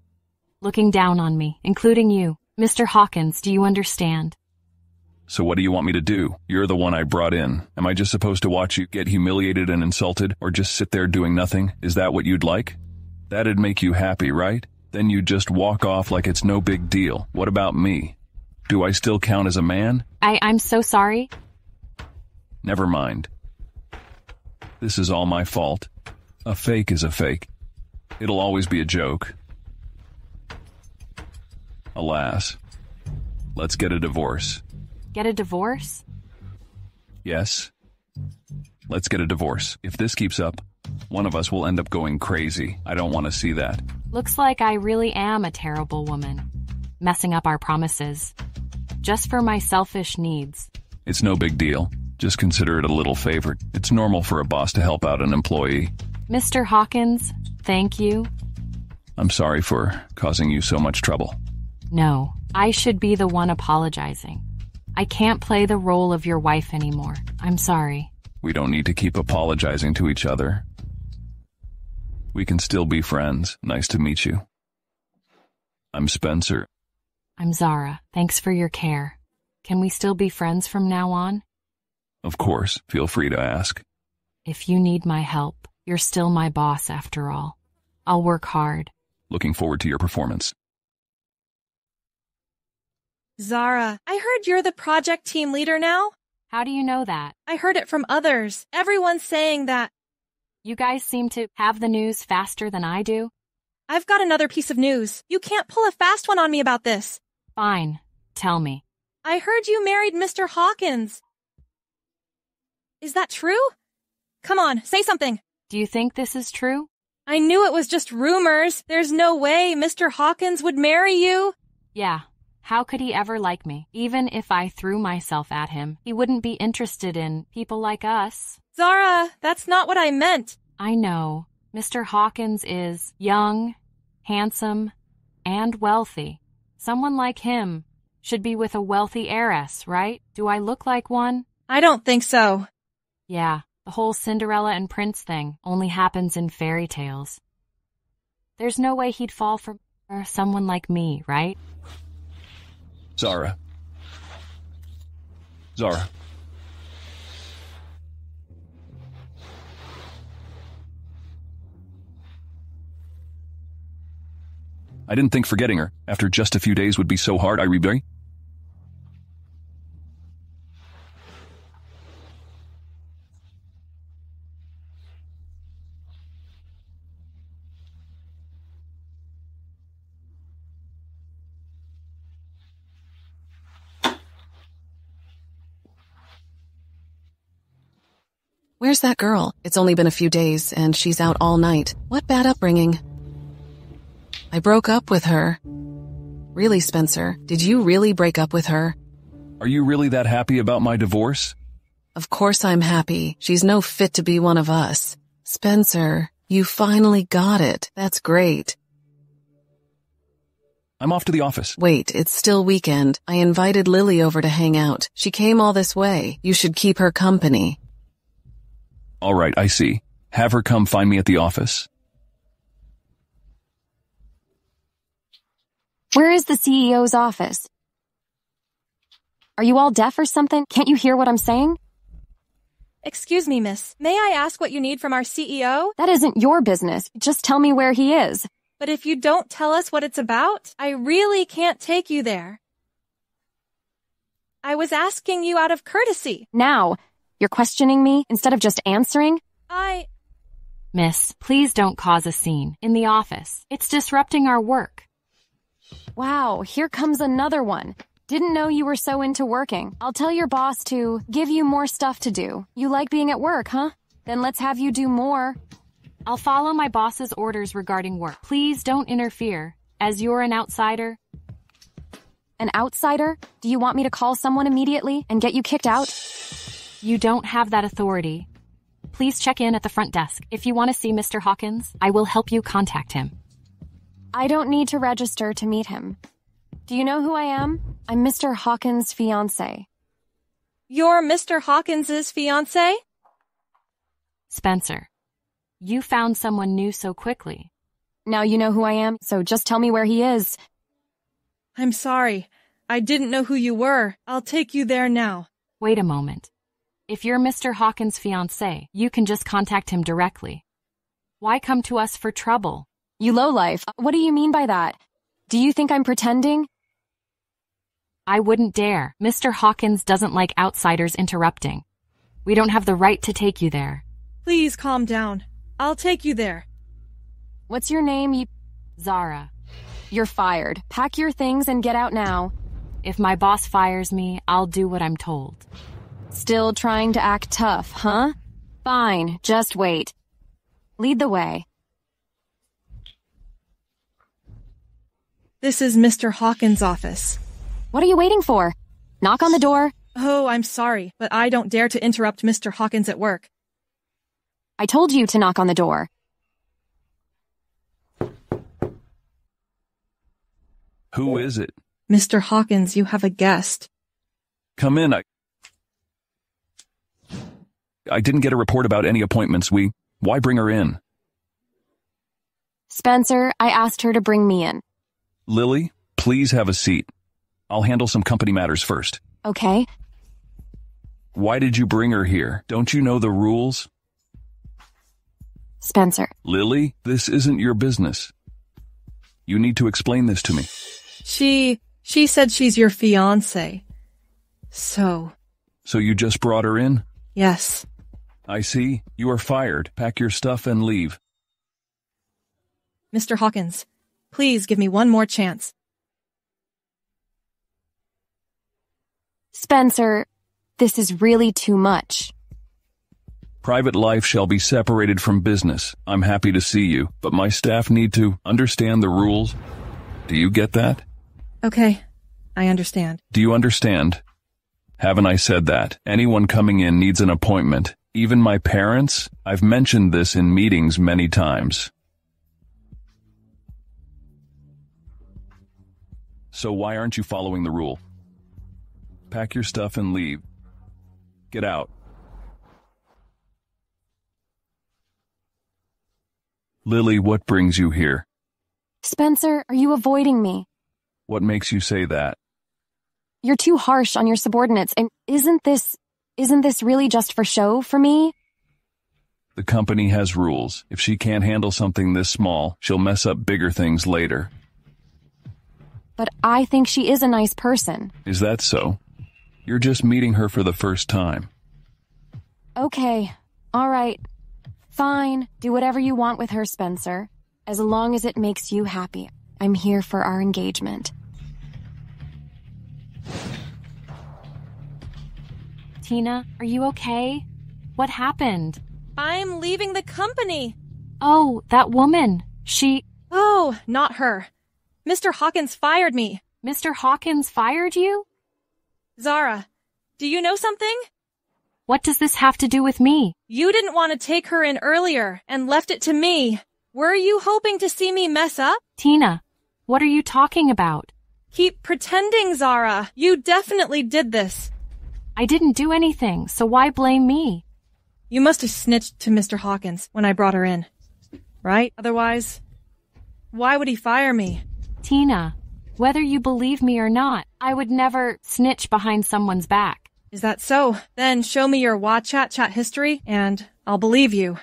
looking down on me, including you. Mr. Hawkins, do you understand? So what do you want me to do? You're the one I brought in. Am I just supposed to watch you get humiliated and insulted, or just sit there doing nothing? Is that what you'd like? That'd make you happy, right? Then you'd just walk off like it's no big deal. What about me? Do I still count as a man? I'm so sorry. Never mind. This is all my fault. A fake is a fake. It'll always be a joke. Alas. Let's get a divorce. Get a divorce? Yes. Let's get a divorce. If this keeps up, one of us will end up going crazy. I don't want to see that. Looks like I really am a terrible woman, messing up our promises, just for my selfish needs. It's no big deal. Just consider it a little favor. It's normal for a boss to help out an employee. Mr. Hawkins, thank you. I'm sorry for causing you so much trouble. No, I should be the one apologizing. I can't play the role of your wife anymore. I'm sorry. We don't need to keep apologizing to each other. We can still be friends. Nice to meet you. I'm Spencer. I'm Zara. Thanks for your care. Can we still be friends from now on? Of course. Feel free to ask. If you need my help, you're still my boss after all. I'll work hard. Looking forward to your performance. Zara, I heard you're the project team leader now. How do you know that? I heard it from others. Everyone's saying that. You guys seem to have the news faster than I do. I've got another piece of news. You can't pull a fast one on me about this. Fine. Tell me. I heard you married Mr. Hawkins. Is that true? Come on, say something. Do you think this is true? I knew it was just rumors. There's no way Mr. Hawkins would marry you. Yeah. How could he ever like me? Even if I threw myself at him, he wouldn't be interested in people like us. Zara, that's not what I meant. I know. Mr. Hawkins is young, handsome, and wealthy. Someone like him should be with a wealthy heiress, right? Do I look like one? I don't think so. Yeah, the whole Cinderella and Prince thing only happens in fairy tales. There's no way he'd fall for someone like me, right? Zara. I didn't think forgetting her after just a few days would be so hard. I rebury. Where's that girl? It's only been a few days, and she's out all night. What bad upbringing? I broke up with her. Really, Spencer? Did you really break up with her? Are you really that happy about my divorce? Of course I'm happy. She's no fit to be one of us. Spencer, you finally got it. That's great. I'm off to the office. Wait, it's still weekend. I invited Lily over to hang out. She came all this way. You should keep her company. All right, I see. Have her come find me at the office. Where is the CEO's office? Are you all deaf or something? Can't you hear what I'm saying? Excuse me, miss. May I ask what you need from our CEO? That isn't your business. Just tell me where he is. But if you don't tell us what it's about, I really can't take you there. I was asking you out of courtesy. Now, you're questioning me instead of just answering? Miss, please don't cause a scene in the office. It's disrupting our work. Wow, here comes another one. Didn't know you were so into working. I'll tell your boss to give you more stuff to do. You like being at work, huh? Then let's have you do more. I'll follow my boss's orders regarding work. Please don't interfere, as you're an outsider. An outsider? Do you want me to call someone immediately and get you kicked out? You don't have that authority. Please check in at the front desk. If you want to see Mr. Hawkins, I will help you contact him. I don't need to register to meet him. Do you know who I am? I'm Mr. Hawkins' fiancé. You're Mr. Hawkins' fiancé? Spencer, you found someone new so quickly. Now you know who I am, so just tell me where he is. I'm sorry. I didn't know who you were. I'll take you there now. Wait a moment. If you're Mr. Hawkins' fiancé, you can just contact him directly. Why come to us for trouble? You lowlife. What do you mean by that? Do you think I'm pretending? I wouldn't dare. Mr. Hawkins doesn't like outsiders interrupting. We don't have the right to take you there. Please calm down. I'll take you there. What's your name, Zara. You're fired. Pack your things and get out now. If my boss fires me, I'll do what I'm told. Still trying to act tough, huh? Fine, just wait. Lead the way. This is Mr. Hawkins' office. What are you waiting for? Knock on the door. Oh, I'm sorry, but I don't dare to interrupt Mr. Hawkins at work. I told you to knock on the door. Who is it? Mr. Hawkins, you have a guest. Come in. I didn't get a report about any appointments. Why bring her in? Spencer, I asked her to bring me in. Lily, please have a seat. I'll handle some company matters first. Okay. Why did you bring her here? Don't you know the rules? Spencer. Lily, this isn't your business. You need to explain this to me. She said she's your fiancé. So you just brought her in? Yes. I see. You are fired. Pack your stuff and leave. Mr. Hawkins, please give me one more chance. Spencer, this is really too much. Private life shall be separated from business. I'm happy to see you, but my staff need to understand the rules. Do you get that? Okay, I understand. Do you understand? Haven't I said that? Anyone coming in needs an appointment. Even my parents? I've mentioned this in meetings many times. So why aren't you following the rule? Pack your stuff and leave. Get out. Lily, what brings you here? Spencer, are you avoiding me? What makes you say that? You're too harsh on your subordinates, and isn't this really just for show for me? The company has rules. If she can't handle something this small, she'll mess up bigger things later. But I think she is a nice person. Is that so? You're just meeting her for the first time. Okay, all right. Fine, do whatever you want with her, Spencer. As long as it makes you happy. I'm here for our engagement. Tina, are you okay? What happened? I'm leaving the company. Oh, that woman. Oh, not her. Mr. Hawkins fired me. Mr. Hawkins fired you? Zara, do you know something? What does this have to do with me? You didn't want to take her in earlier and left it to me. Were you hoping to see me mess up? Tina, what are you talking about? Keep pretending, Zara. You definitely did this. I didn't do anything, so why blame me? You must have snitched to Mr. Hawkins when I brought her in. Right? Otherwise, why would he fire me? Tina, whether you believe me or not, I would never snitch behind someone's back. Is that so? Then show me your WhatsApp history, and I'll believe you.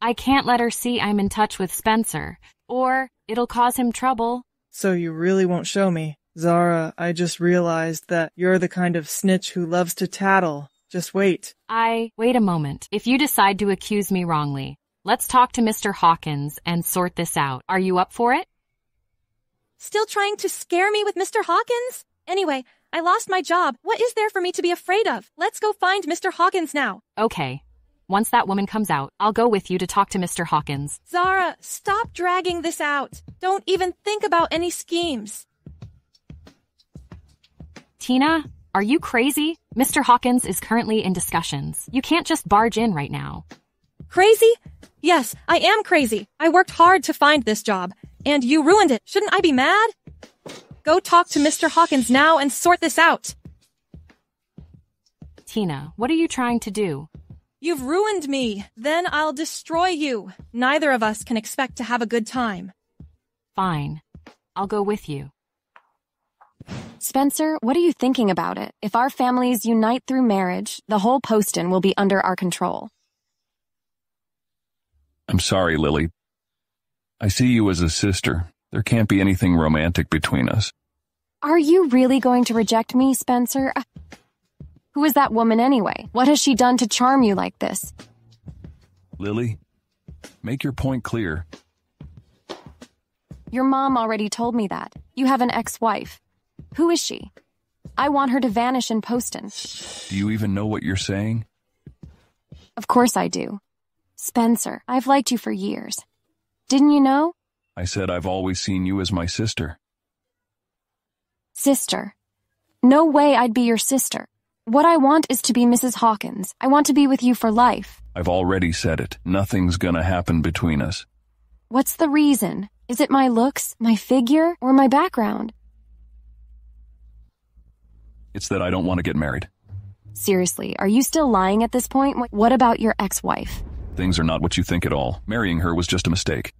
I can't let her see I'm in touch with Spencer, or it'll cause him trouble. So you really won't show me? Zara, I just realized that you're the kind of snitch who loves to tattle. Just wait. Wait a moment. If you decide to accuse me wrongly, Let's talk to Mr. Hawkins and sort this out. Are you up for it? Still trying to scare me with Mr. Hawkins? Anyway, I lost my job. What is there for me to be afraid of? Let's go find Mr. Hawkins now. Okay. Once that woman comes out, I'll go with you to talk to Mr. Hawkins. Zara, stop dragging this out. Don't even think about any schemes. Tina, are you crazy? Mr. Hawkins is currently in discussions. You can't just barge in right now. Crazy? Yes, I am crazy. I worked hard to find this job, and you ruined it. Shouldn't I be mad? Go talk to Mr. Hawkins now and sort this out. Tina, what are you trying to do? You've ruined me. Then I'll destroy you. Neither of us can expect to have a good time. Fine. I'll go with you. Spencer, what are you thinking about it? If our families unite through marriage, the whole Poston will be under our control. I'm sorry, Lily. I see you as a sister. There can't be anything romantic between us. Are you really going to reject me, Spencer? Who is that woman anyway? What has she done to charm you like this? Lily, make your point clear. Your mom already told me that. You have an ex-wife. Who is she? I want her to vanish in Poston. Do you even know what you're saying? Of course I do. Spencer, I've liked you for years. Didn't you know? I said I've always seen you as my sister. Sister. No way I'd be your sister. What I want is to be Mrs. Hawkins. I want to be with you for life. I've already said it. Nothing's gonna happen between us. What's the reason? Is it my looks, my figure, or my background? It's that I don't want to get married. Seriously, are you still lying at this point? What about your ex-wife? Things are not what you think at all. Marrying her was just a mistake.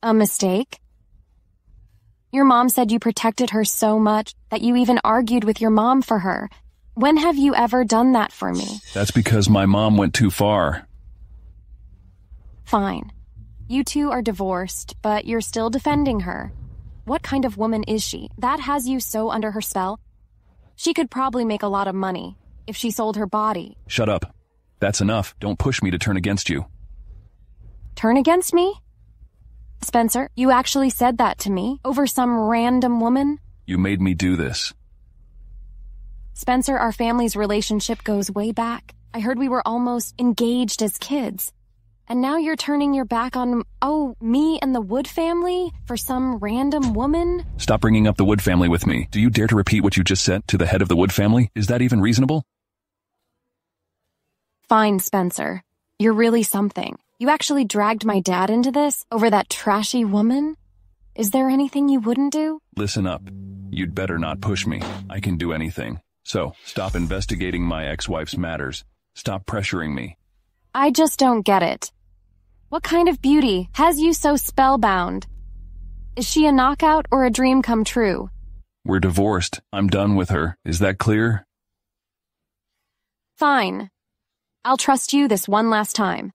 A mistake? Your mom said you protected her so much that you even argued with your mom for her. When have you ever done that for me? That's because my mom went too far. Fine. You two are divorced, but you're still defending her. What kind of woman is she? That has you so under her spell? She could probably make a lot of money if she sold her body. Shut up. That's enough. Don't push me to turn against you. Turn against me? Spencer, you actually said that to me over some random woman? You made me do this. Spencer, our family's relationship goes way back. I heard we were almost engaged as kids. And now you're turning your back on, me and the Wood family for some random woman? Stop bringing up the Wood family with me. Do you dare to repeat what you just said to the head of the Wood family? Is that even reasonable? Fine, Spencer. You're really something. You actually dragged my dad into this over that trashy woman? Is there anything you wouldn't do? Listen up. You'd better not push me. I can do anything. So, stop investigating my ex-wife's matters. Stop pressuring me. I just don't get it. What kind of beauty has you so spellbound? Is she a knockout or a dream come true? We're divorced. I'm done with her. Is that clear? Fine. I'll trust you this one last time.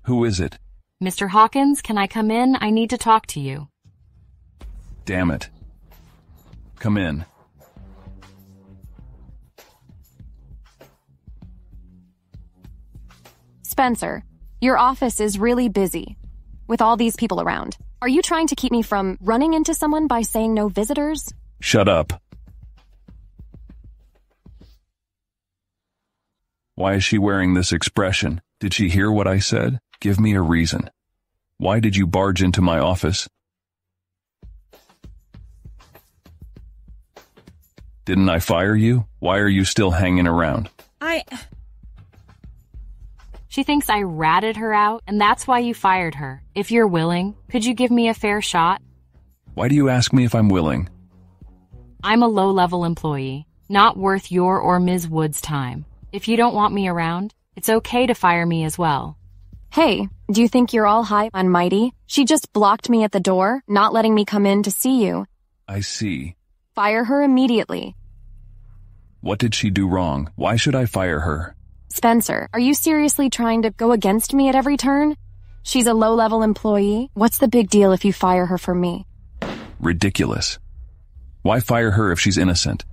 Who is it? Mr. Hawkins, can I come in? I need to talk to you. Damn it. Come in. Spencer, your office is really busy with all these people around. Are you trying to keep me from running into someone by saying no visitors? Shut up. Why is she wearing this expression? Did she hear what I said? Give me a reason. Why did you barge into my office? Didn't I fire you? Why are you still hanging around? She thinks I ratted her out, and that's why you fired her. If you're willing, could you give me a fair shot? Why do you ask me if I'm willing? I'm a low-level employee, not worth your or Ms. Wood's time. If you don't want me around, it's okay to fire me as well. Hey, do you think you're all high and mighty? She just blocked me at the door, not letting me come in to see you. I see. Fire her immediately. What did she do wrong? Why should I fire her? Spencer, are you seriously trying to go against me at every turn? She's a low-level employee. What's the big deal if you fire her for me? Ridiculous. Why fire her if she's innocent?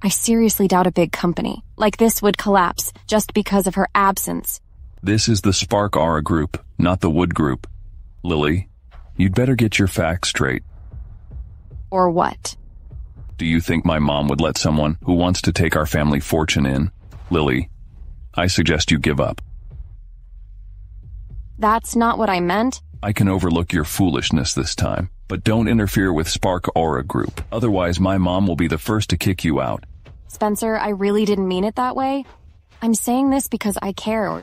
I seriously doubt a big company like this would collapse just because of her absence. This is the Spark Aura group, not the Wood group. Lily, you'd better get your facts straight. Or what? Do you think my mom would let someone who wants to take our family fortune in? Lily, I suggest you give up. That's not what I meant. I can overlook your foolishness this time, but don't interfere with Spark Aura Group. Otherwise, my mom will be the first to kick you out. Spencer, I really didn't mean it that way. I'm saying this because I care.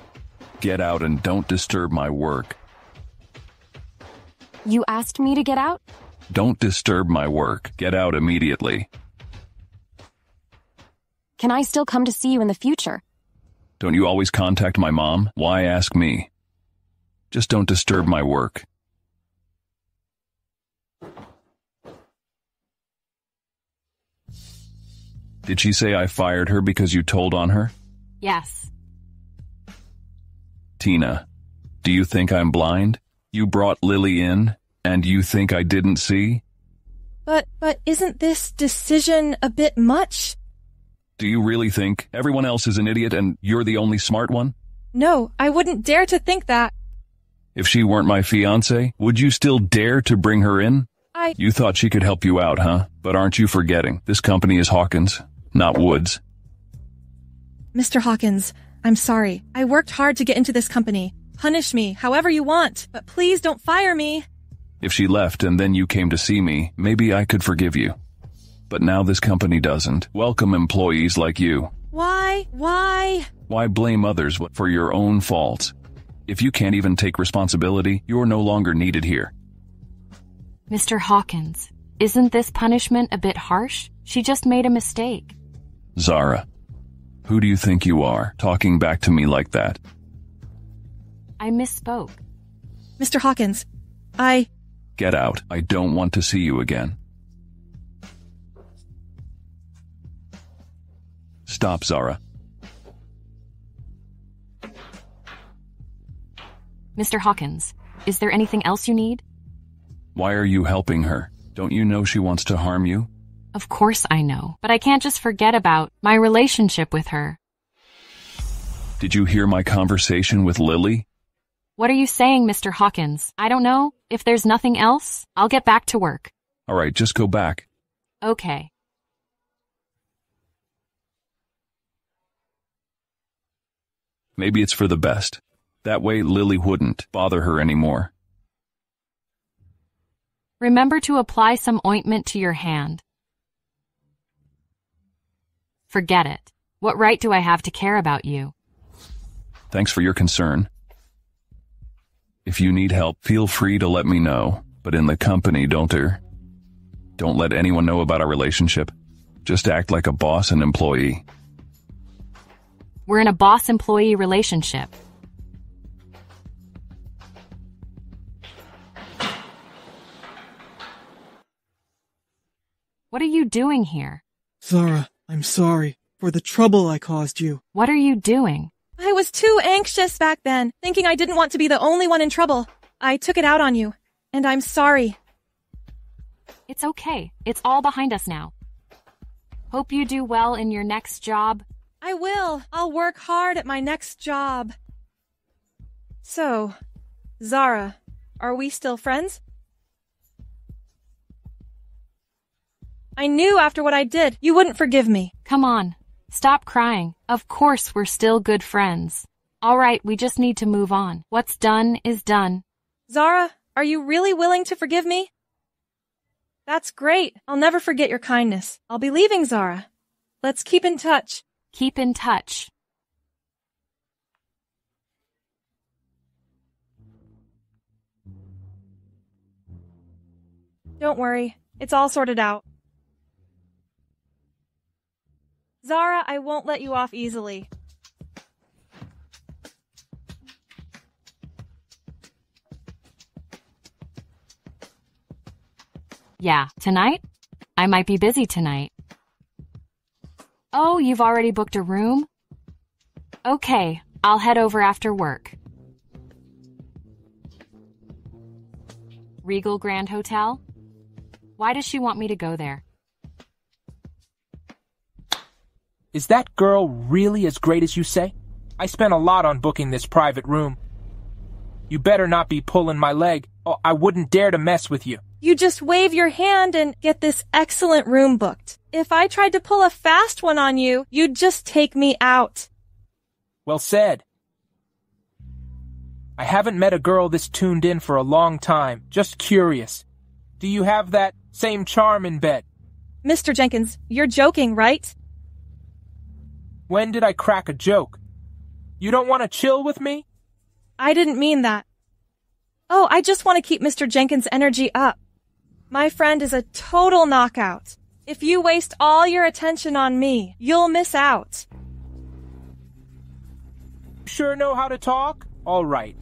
Get out and don't disturb my work. You asked me to get out? Don't disturb my work. Get out immediately. Can I still come to see you in the future? Don't you always contact my mom? Why ask me? Just don't disturb my work. Did she say I fired her because you told on her? Yes. Tina, do you think I'm blind? You brought Lily in, and you think I didn't see? But isn't this decision a bit much? Do you really think everyone else is an idiot and you're the only smart one? No, I wouldn't dare to think that. If she weren't my fiancé, would you still dare to bring her in? You thought she could help you out, huh? But aren't you forgetting? This company is Hawkins, not Woods. Mr. Hawkins, I'm sorry. I worked hard to get into this company. Punish me however you want, but please don't fire me. If she left and then you came to see me, maybe I could forgive you. But now this company doesn't welcome employees like you. Why? Why blame others for your own faults? If you can't even take responsibility, you're no longer needed here. Mr. Hawkins, isn't this punishment a bit harsh? She just made a mistake. Zara, who do you think you are, talking back to me like that? I misspoke. Mr. Hawkins, Get out. I don't want to see you again. Stop, Zara. Mr. Hawkins, is there anything else you need? Why are you helping her? Don't you know she wants to harm you? Of course I know, but I can't just forget about my relationship with her. Did you hear my conversation with Lily? What are you saying, Mr. Hawkins? I don't know. If there's nothing else, I'll get back to work. All right, just go back. Okay. Maybe it's for the best. That way Lily wouldn't bother her anymore. Remember to apply some ointment to your hand. Forget it. What right do I have to care about you? Thanks for your concern. If you need help, feel free to let me know. But in the company, don't let anyone know about our relationship. Just act like a boss and employee. We're in a boss-employee relationship. What are you doing here? Zara, I'm sorry for the trouble I caused you. What are you doing? I was too anxious back then, thinking I didn't want to be the only one in trouble. I took it out on you, and I'm sorry. It's okay. It's all behind us now. Hope you do well in your next job. I will. I'll work hard at my next job. So, Zara, are we still friends? I knew after what I did, you wouldn't forgive me. Come on. Stop crying. Of course we're still good friends. All right, we just need to move on. What's done is done. Zara, are you really willing to forgive me? That's great. I'll never forget your kindness. I'll be leaving, Zara. Let's keep in touch. Keep in touch. Don't worry. It's all sorted out. Zara, I won't let you off easily. Yeah, tonight? I might be busy tonight. Oh, you've already booked a room? Okay, I'll head over after work. Regal Grand Hotel? Why does she want me to go there? Is that girl really as great as you say? I spent a lot on booking this private room. You better not be pulling my leg. Oh, I wouldn't dare to mess with you. You just wave your hand and get this excellent room booked. If I tried to pull a fast one on you, you'd just take me out. Well said. I haven't met a girl this tuned in for a long time. Just curious. Do you have that same charm in bed? Mr. Jenkins, you're joking, right? When did I crack a joke? You don't want to chill with me? I didn't mean that. Oh, I just want to keep Mr. Jenkins' energy up. My friend is a total knockout. If you waste all your attention on me, you'll miss out. Sure know how to talk? All right.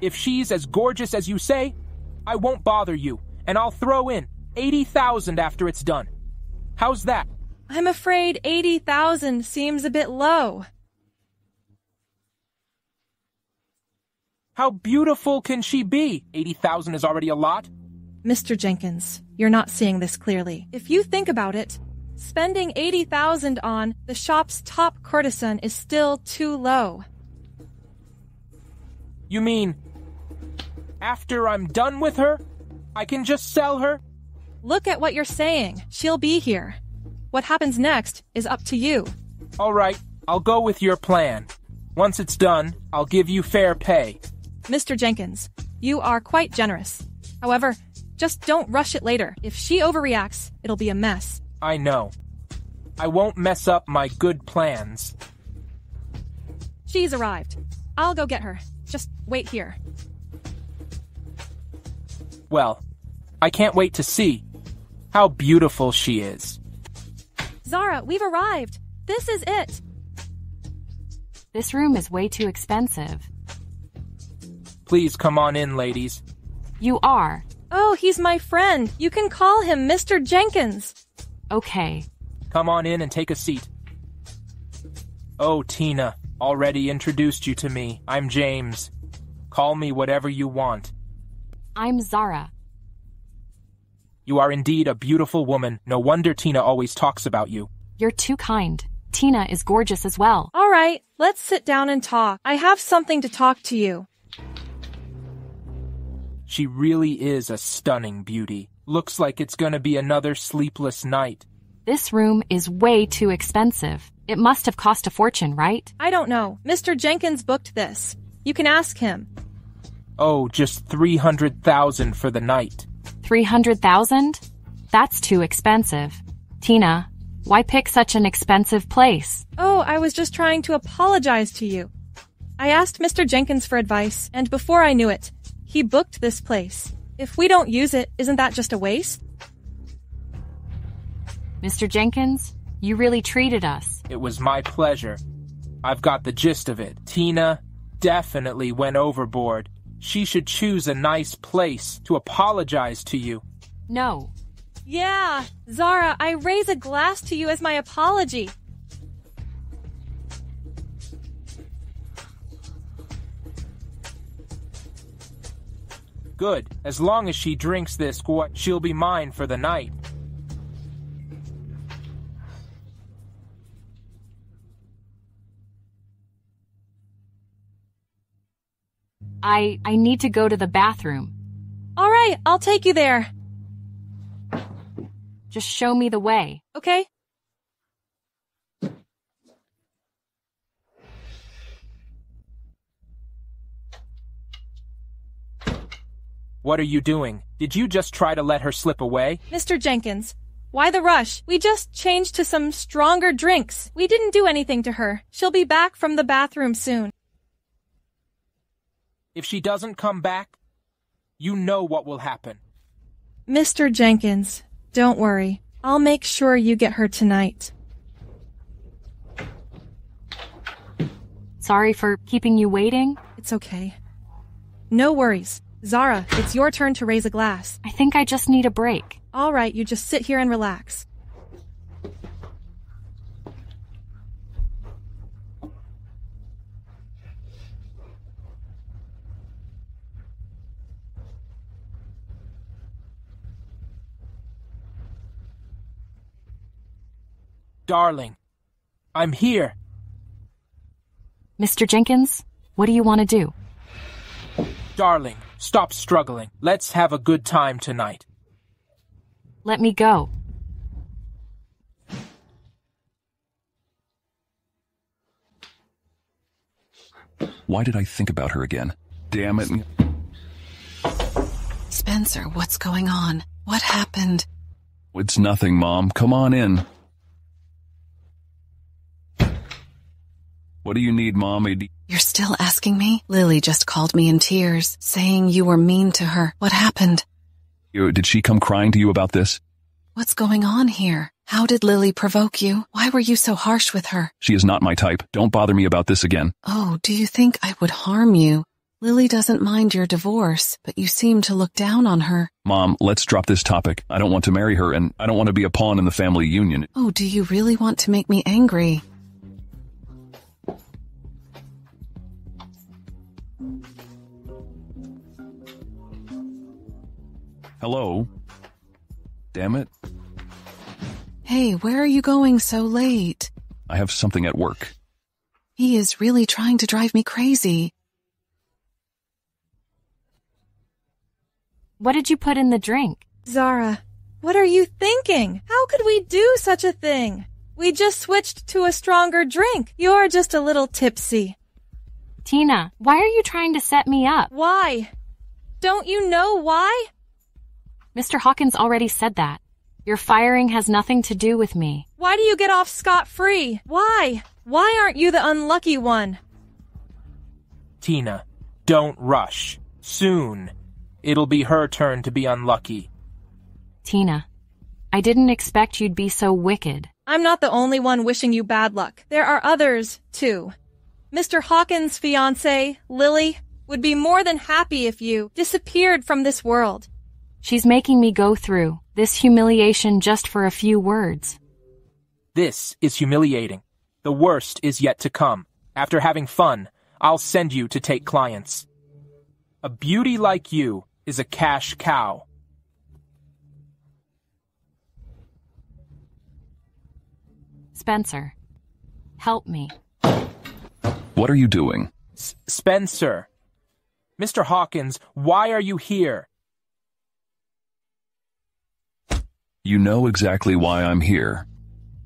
If she's as gorgeous as you say, I won't bother you, and I'll throw in 80,000 after it's done. How's that? I'm afraid 80,000 seems a bit low. How beautiful can she be? 80,000 is already a lot. Mr. Jenkins, you're not seeing this clearly. If you think about it, spending 80,000 on the shop's top courtesan is still too low. You mean, after I'm done with her, I can just sell her? Look at what you're saying. She'll be here. What happens next is up to you. All right, I'll go with your plan. Once it's done, I'll give you fair pay. Mr. Jenkins, you are quite generous. However, just don't rush it later. If she overreacts, it'll be a mess. I know. I won't mess up my good plans. She's arrived. I'll go get her. Just wait here. Well, I can't wait to see how beautiful she is. Zara, we've arrived. This is it. This room is way too expensive. Please come on in, ladies. You are. Oh, he's my friend. You can call him Mr. Jenkins. Okay. Come on in and take a seat. Oh, Tina, already introduced you to me. I'm James. Call me whatever you want. I'm Zara. You are indeed a beautiful woman. No wonder Tina always talks about you. You're too kind. Tina is gorgeous as well. All right, let's sit down and talk. I have something to talk to you. She really is a stunning beauty. Looks like it's gonna be another sleepless night. This room is way too expensive. It must have cost a fortune, right? I don't know. Mr. Jenkins booked this. You can ask him. Oh, just 300,000 for the night. 300,000? That's too expensive. Tina, why pick such an expensive place? Oh, I was just trying to apologize to you. I asked Mr. Jenkins for advice, and before I knew it, he booked this place. If we don't use it, isn't that just a waste? Mr. Jenkins, you really treated us. It was my pleasure. I've got the gist of it. Tina definitely went overboard. She should choose a nice place to apologize to you. No. Yeah, Zara, I raise a glass to you as my apology. Good. As long as she drinks this, she'll be mine for the night. I need to go to the bathroom. All right, I'll take you there. Just show me the way. Okay. What are you doing? Did you just try to let her slip away? Mr. Jenkins, why the rush? We just changed to some stronger drinks. We didn't do anything to her. She'll be back from the bathroom soon. If she doesn't come back, you know what will happen. Mr. Jenkins, don't worry. I'll make sure you get her tonight. Sorry for keeping you waiting. It's okay. No worries. Zara, it's your turn to raise a glass. I think I just need a break. All right, you just sit here and relax. Darling, I'm here. Mr. Jenkins, what do you want to do? Darling, stop struggling. Let's have a good time tonight. Let me go. Why did I think about her again? Damn it. Spencer, what's going on? What happened? It's nothing, Mom. Come on in. What do you need, Mommy? You're still asking me? Lily just called me in tears, saying you were mean to her. What happened? Did she come crying to you about this? What's going on here? How did Lily provoke you? Why were you so harsh with her? She is not my type. Don't bother me about this again. Oh, do you think I would harm you? Lily doesn't mind your divorce, but you seem to look down on her. Mom, let's drop this topic. I don't want to marry her, and I don't want to be a pawn in the family union. Oh, do you really want to make me angry? Hello? Damn it. Hey, where are you going so late? I have something at work. He is really trying to drive me crazy. What did you put in the drink? Zara, what are you thinking? How could we do such a thing? We just switched to a stronger drink. You're just a little tipsy. Tina, why are you trying to set me up? Why? Don't you know why? Mr. Hawkins already said that. Your firing has nothing to do with me. Why do you get off scot-free? Why? Why aren't you the unlucky one? Tina, don't rush. Soon, it'll be her turn to be unlucky. Tina, I didn't expect you'd be so wicked. I'm not the only one wishing you bad luck. There are others, too. Mr. Hawkins' fiancée, Lily, would be more than happy if you disappeared from this world. She's making me go through this humiliation just for a few words. This is humiliating. The worst is yet to come. After having fun, I'll send you to take clients. A beauty like you is a cash cow. Spencer, help me. What are you doing? Spencer. Mr. Hawkins, why are you here? You know exactly why I'm here.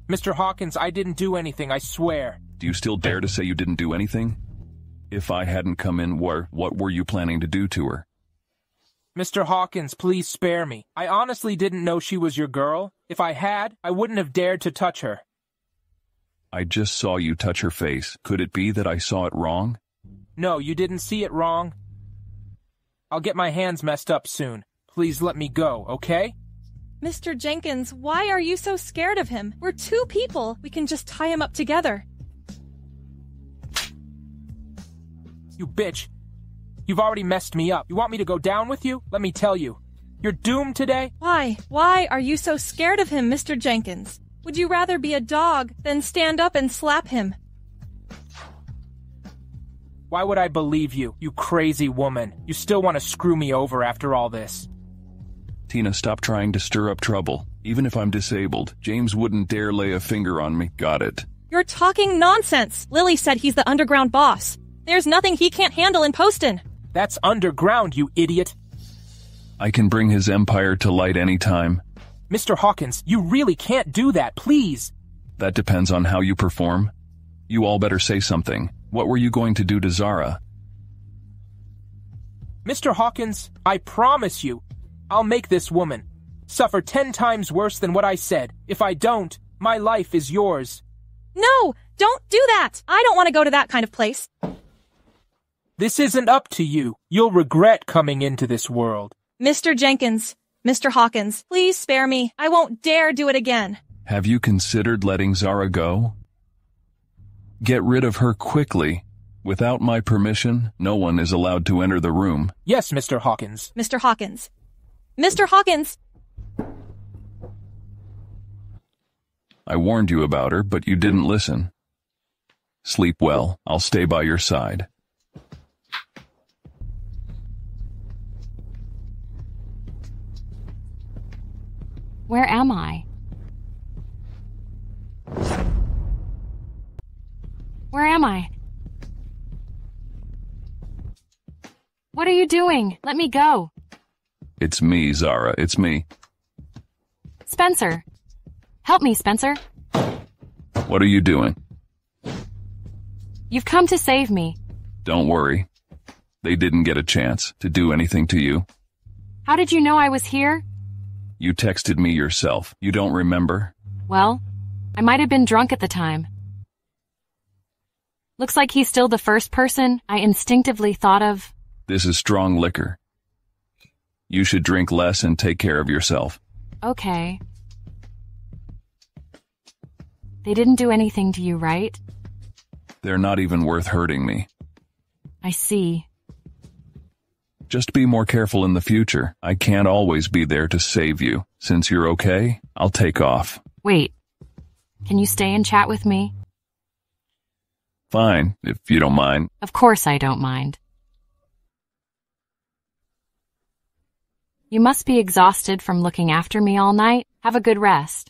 Mr. Hawkins, I didn't do anything, I swear. Do you still dare to say you didn't do anything? If I hadn't come in, what were you planning to do to her? Mr. Hawkins, please spare me. I honestly didn't know she was your girl. If I had, I wouldn't have dared to touch her. I just saw you touch her face. Could it be that I saw it wrong? No, you didn't see it wrong. I'll get my hands messed up soon. Please let me go, okay? Mr. Jenkins, why are you so scared of him? We're two people. We can just tie him up together. You bitch. You've already messed me up. You want me to go down with you? Let me tell you. You're doomed today. Why? Why are you so scared of him, Mr. Jenkins? Would you rather be a dog than stand up and slap him? Why would I believe you, you crazy woman? You still want to screw me over after all this. Tina, stop trying to stir up trouble. Even if I'm disabled, James wouldn't dare lay a finger on me. Got it. You're talking nonsense. Lily said he's the underground boss. There's nothing he can't handle in Poston. That's underground, you idiot. I can bring his empire to light any time. Mr. Hawkins, you really can't do that, please. That depends on how you perform. You all better say something. What were you going to do to Zara? Mr. Hawkins, I promise you, I'll make this woman suffer 10 times worse than what I said. If I don't, my life is yours. No, don't do that. I don't want to go to that kind of place. This isn't up to you. You'll regret coming into this world. Mr. Jenkins, Mr. Hawkins, please spare me. I won't dare do it again. Have you considered letting Zara go? Get rid of her quickly. Without my permission, no one is allowed to enter the room. Yes, Mr. Hawkins. Mr. Hawkins. Mr. Hawkins! I warned you about her, but you didn't listen. Sleep well. I'll stay by your side. Where am I? Where am I? you doing? Let me go. It's me, Zara. It's me. Spencer. Help me, Spencer. What are you doing? You've come to save me. Don't worry. They didn't get a chance to do anything to you. How did you know I was here? You texted me yourself. You don't remember? Well, I might have been drunk at the time. Looks like he's still the first person I instinctively thought of. This is strong liquor. You should drink less and take care of yourself. Okay. They didn't do anything to you, right? They're not even worth hurting me. I see. Just be more careful in the future. I can't always be there to save you. Since you're okay, I'll take off. Wait. Can you stay and chat with me? Fine, if you don't mind. Of course I don't mind. You must be exhausted from looking after me all night. Have a good rest.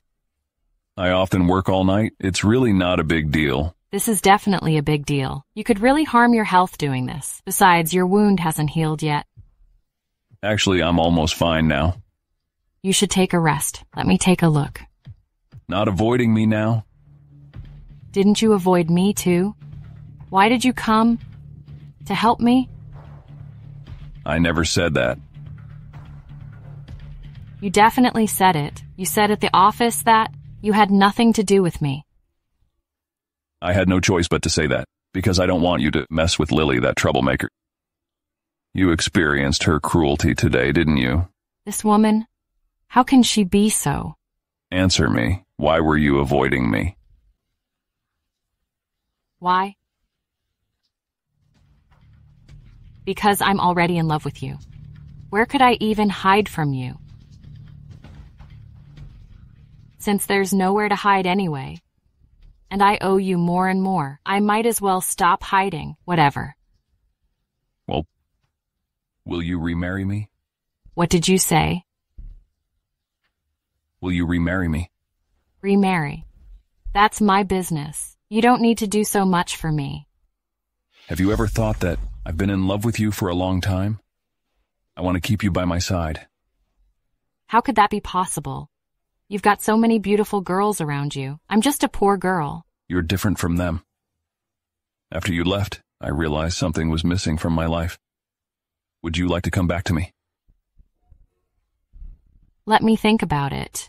I often work all night. It's really not a big deal. This is definitely a big deal. You could really harm your health doing this. Besides, your wound hasn't healed yet. Actually, I'm almost fine now. You should take a rest. Let me take a look. Not avoiding me now? Didn't you avoid me too? Why did you come? To help me? I never said that. You definitely said it. You said at the office that you had nothing to do with me. I had no choice but to say that, because I don't want you to mess with Lily, that troublemaker. You experienced her cruelty today, didn't you? This woman? How can she be so? Answer me. Why were you avoiding me? Why? Because I'm already in love with you. Where could I even hide from you? Since there's nowhere to hide anyway, and I owe you more and more, I might as well stop hiding, whatever. Well, will you remarry me? What did you say? Will you remarry me? Remarry. That's my business. You don't need to do so much for me. Have you ever thought that I've been in love with you for a long time? I want to keep you by my side. How could that be possible? You've got so many beautiful girls around you. I'm just a poor girl. You're different from them. After you left, I realized something was missing from my life. Would you like to come back to me? Let me think about it.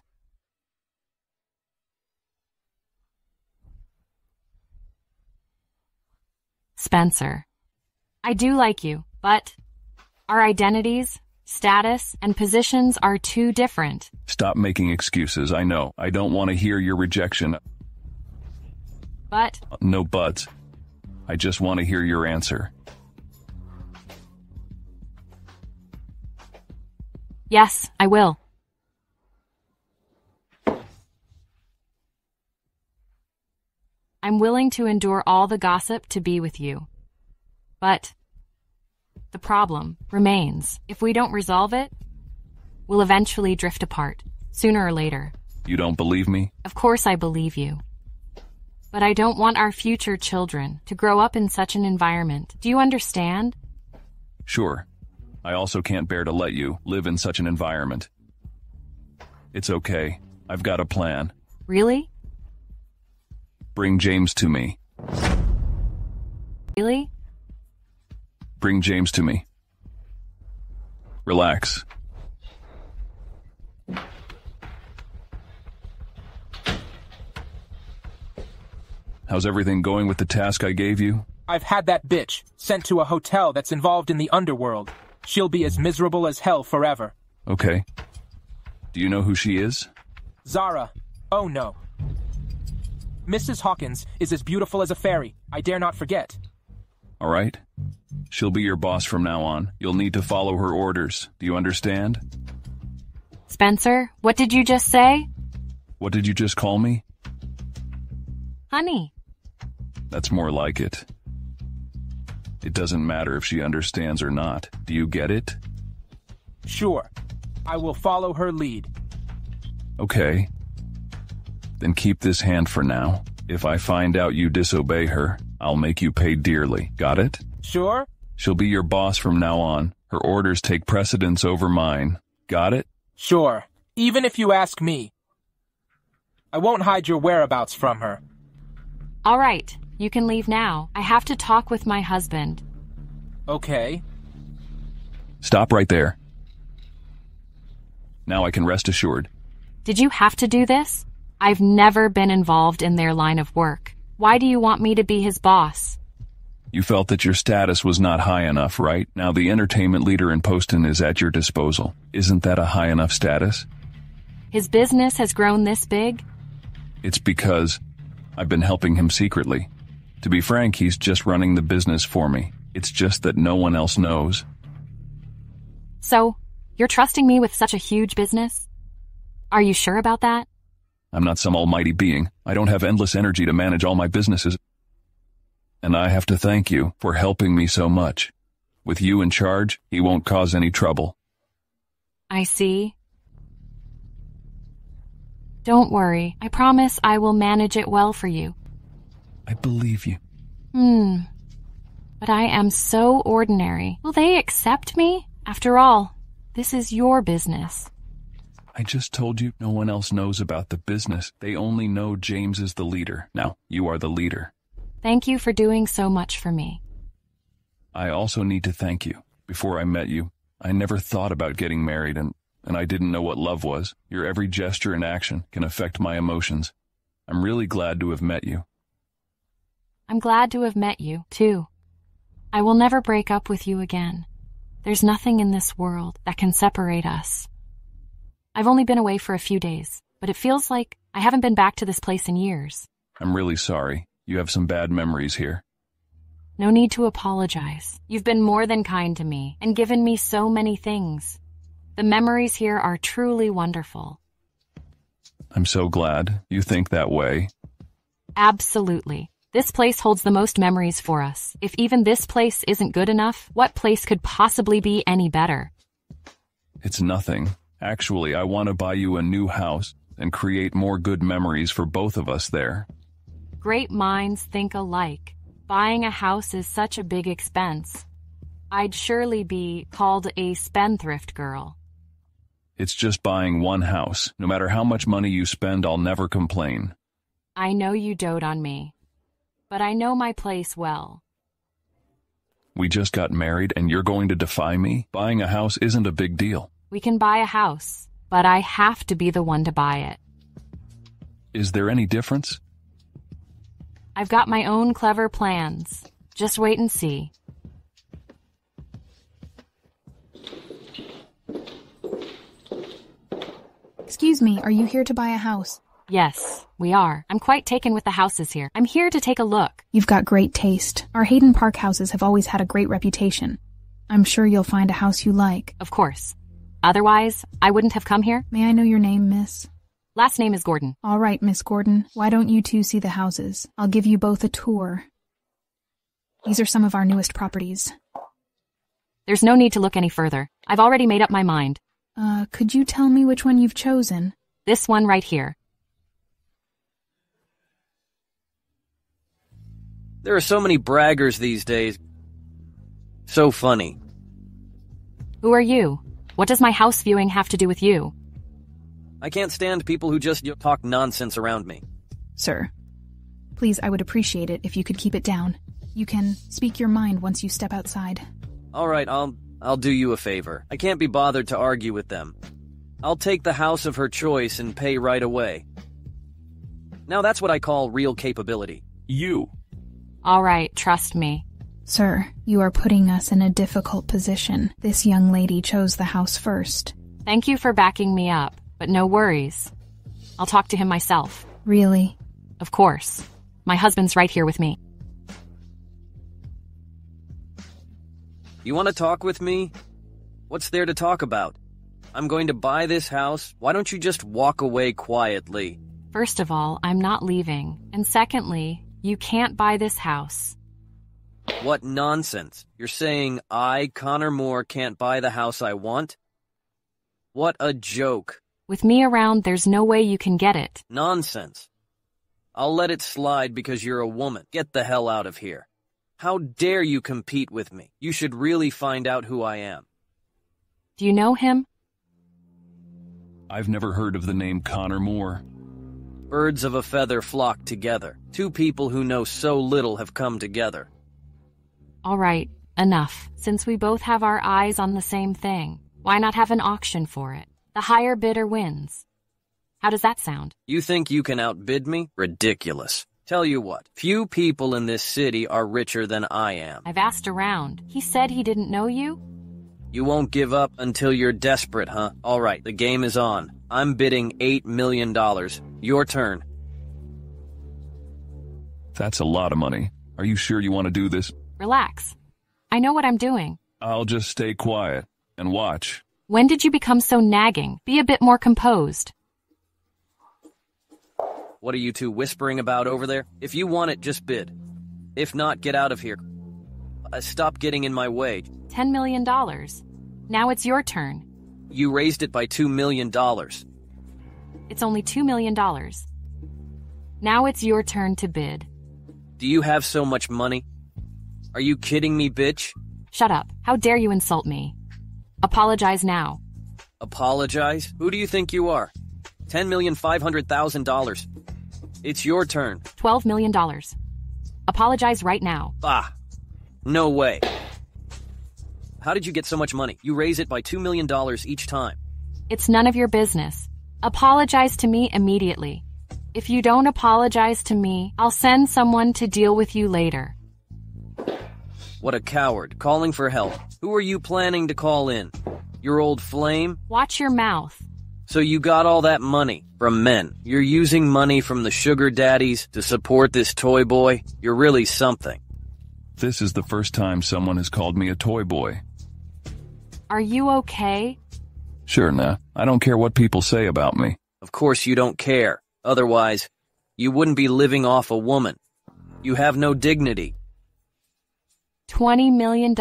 Spencer, I do like you, but our identities, status, and positions are too different. Stop making excuses. I know. I don't want to hear your rejection. But... No buts. I just want to hear your answer. Yes, I will. I'm willing to endure all the gossip to be with you. But the problem remains. If we don't resolve it, we'll eventually drift apart, sooner or later. You don't believe me? Of course I believe you. But I don't want our future children to grow up in such an environment. Do you understand? Sure. I also can't bear to let you live in such an environment. It's okay. I've got a plan. Really? Bring James to me. Really? Bring James to me. Relax. How's everything going with the task I gave you? I've had that bitch sent to a hotel that's involved in the underworld. She'll be as miserable as hell forever. Okay. Do you know who she is? Zara. Oh no. Mrs. Hawkins is as beautiful as a fairy. I dare not forget. All right. She'll be your boss from now on. You'll need to follow her orders. Do you understand? Spencer, what did you just say? What did you just call me? Honey. That's more like it. It doesn't matter if she understands or not. Do you get it? Sure. I will follow her lead. Okay. Then keep this hand for now. If I find out you disobey her, I'll make you pay dearly. Got it? Sure. She'll be your boss from now on. Her orders take precedence over mine. Got it? Sure, even if you ask me. I won't hide your whereabouts from her. All right, you can leave now. I have to talk with my husband. Okay. Stop right there. Now I can rest assured. Did you have to do this? I've never been involved in their line of work. Why do you want me to be his boss? You felt that your status was not high enough, right? Now the entertainment leader in Poston is at your disposal. Isn't that a high enough status? His business has grown this big? It's because I've been helping him secretly. To be frank, he's just running the business for me. It's just that no one else knows. So, you're trusting me with such a huge business? Are you sure about that? I'm not some almighty being. I don't have endless energy to manage all my businesses. And I have to thank you for helping me so much. With you in charge, he won't cause any trouble. I see. Don't worry. I promise I will manage it well for you. I believe you. But I am so ordinary. Will they accept me? After all, this is your business. I just told you no one else knows about the business. They only know James is the leader. Now, you are the leader. Thank you for doing so much for me. I also need to thank you. Before I met you, I never thought about getting married, and I didn't know what love was. Your every gesture and action can affect my emotions. I'm really glad to have met you. I'm glad to have met you, too. I will never break up with you again. There's nothing in this world that can separate us. I've only been away for a few days, but it feels like I haven't been back to this place in years. I'm really sorry. You have some bad memories here. No need to apologize. You've been more than kind to me and given me so many things. The memories here are truly wonderful. I'm so glad you think that way. Absolutely. This place holds the most memories for us. If even this place isn't good enough, what place could possibly be any better? It's nothing. Actually, I want to buy you a new house and create more good memories for both of us there. Great minds think alike. Buying a house is such a big expense. I'd surely be called a spendthrift girl. It's just buying one house. No matter how much money you spend, I'll never complain. I know you dote on me, but I know my place well. We just got married and you're going to defy me? Buying a house isn't a big deal. We can buy a house, but I have to be the one to buy it. Is there any difference? I've got my own clever plans. Just wait and see. Excuse me, are you here to buy a house? Yes, we are. I'm quite taken with the houses here. I'm here to take a look. You've got great taste. Our Hayden Park houses have always had a great reputation. I'm sure you'll find a house you like. Of course. Otherwise, I wouldn't have come here. May I know your name, miss? Last name is Gordon. All right, Miss Gordon. Why don't you two see the houses? I'll give you both a tour. These are some of our newest properties. There's no need to look any further. I've already made up my mind. Could you tell me which one you've chosen? This one right here. There are so many braggers these days. So funny. Who are you? What does my house viewing have to do with you? I can't stand people who just talk nonsense around me. Sir, please, I would appreciate it if you could keep it down. You can speak your mind once you step outside. All right, I'll do you a favor. I can't be bothered to argue with them. I'll take the house of her choice and pay right away. Now that's what I call real capability. You. All right, trust me. Sir, you are putting us in a difficult position. This young lady chose the house first. Thank you for backing me up, but no worries. I'll talk to him myself. Really? Of course. My husband's right here with me. You want to talk with me? What's there to talk about? I'm going to buy this house. Why don't you just walk away quietly? First of all, I'm not leaving. And secondly, you can't buy this house. What nonsense. You're saying I, Connor Moore, can't buy the house I want? What a joke. With me around, there's no way you can get it. Nonsense. I'll let it slide because you're a woman. Get the hell out of here. How dare you compete with me? You should really find out who I am. Do you know him? I've never heard of the name Connor Moore. Birds of a feather flock together. Two people who know so little have come together. All right, enough. Since we both have our eyes on the same thing, why not have an auction for it? The higher bidder wins. How does that sound? You think you can outbid me? Ridiculous. Tell you what, few people in this city are richer than I am. I've asked around. He said he didn't know you? You won't give up until you're desperate, huh? All right, the game is on. I'm bidding $8 million. Your turn. That's a lot of money. Are you sure you want to do this? Relax. I know what I'm doing. I'll just stay quiet and watch. When did you become so nagging? Be a bit more composed. What are you two whispering about over there? If you want it, just bid. If not, get out of here. Stop getting in my way. $10 million. Now it's your turn. You raised it by $2 million. It's only $2 million. Now it's your turn to bid. Do you have so much money? Are you kidding me, bitch? Shut up. How dare you insult me? Apologize now. Apologize? Who do you think you are? $10,500,000. It's your turn. $12 million. Apologize right now. Ah, no way. How did you get so much money? You raise it by $2 million each time. It's none of your business. Apologize to me immediately. If you don't apologize to me, I'll send someone to deal with you later. What a coward, calling for help. Who are you planning to call in? Your old flame? Watch your mouth. So you got all that money from men. You're using money from the sugar daddies to support this toy boy? You're really something. This is the first time someone has called me a toy boy. Are you okay? Sure, nah. I don't care what people say about me. Of course you don't care. Otherwise, you wouldn't be living off a woman. You have no dignity. $20 million.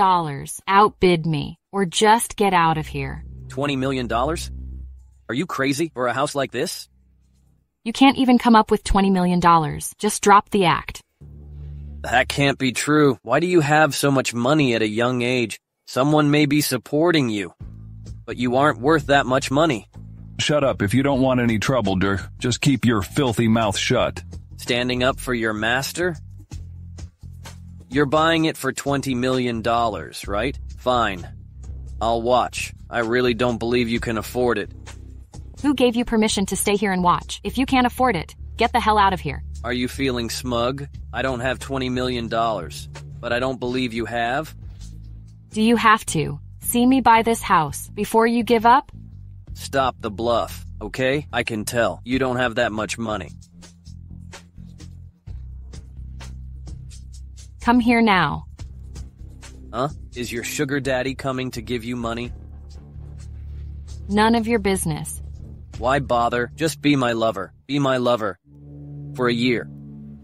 Outbid me, or just get out of here. $20 million? Are you crazy for a house like this? You can't even come up with $20 million. Just drop the act. That can't be true. Why do you have so much money at a young age? Someone may be supporting you, but you aren't worth that much money. Shut up. If you don't want any trouble, Dirk, just keep your filthy mouth shut. Standing up for your master? You're buying it for $20 million, right? Fine. I'll watch. I really don't believe you can afford it. Who gave you permission to stay here and watch? If you can't afford it, get the hell out of here. Are you feeling smug? I don't have $20 million, but I don't believe you have. Do you have to see me buy this house before you give up? Stop the bluff, okay? I can tell. You don't have that much money. Come here now. Huh? Is your sugar daddy coming to give you money? None of your business. Why bother? Just be my lover. Be my lover. For a year.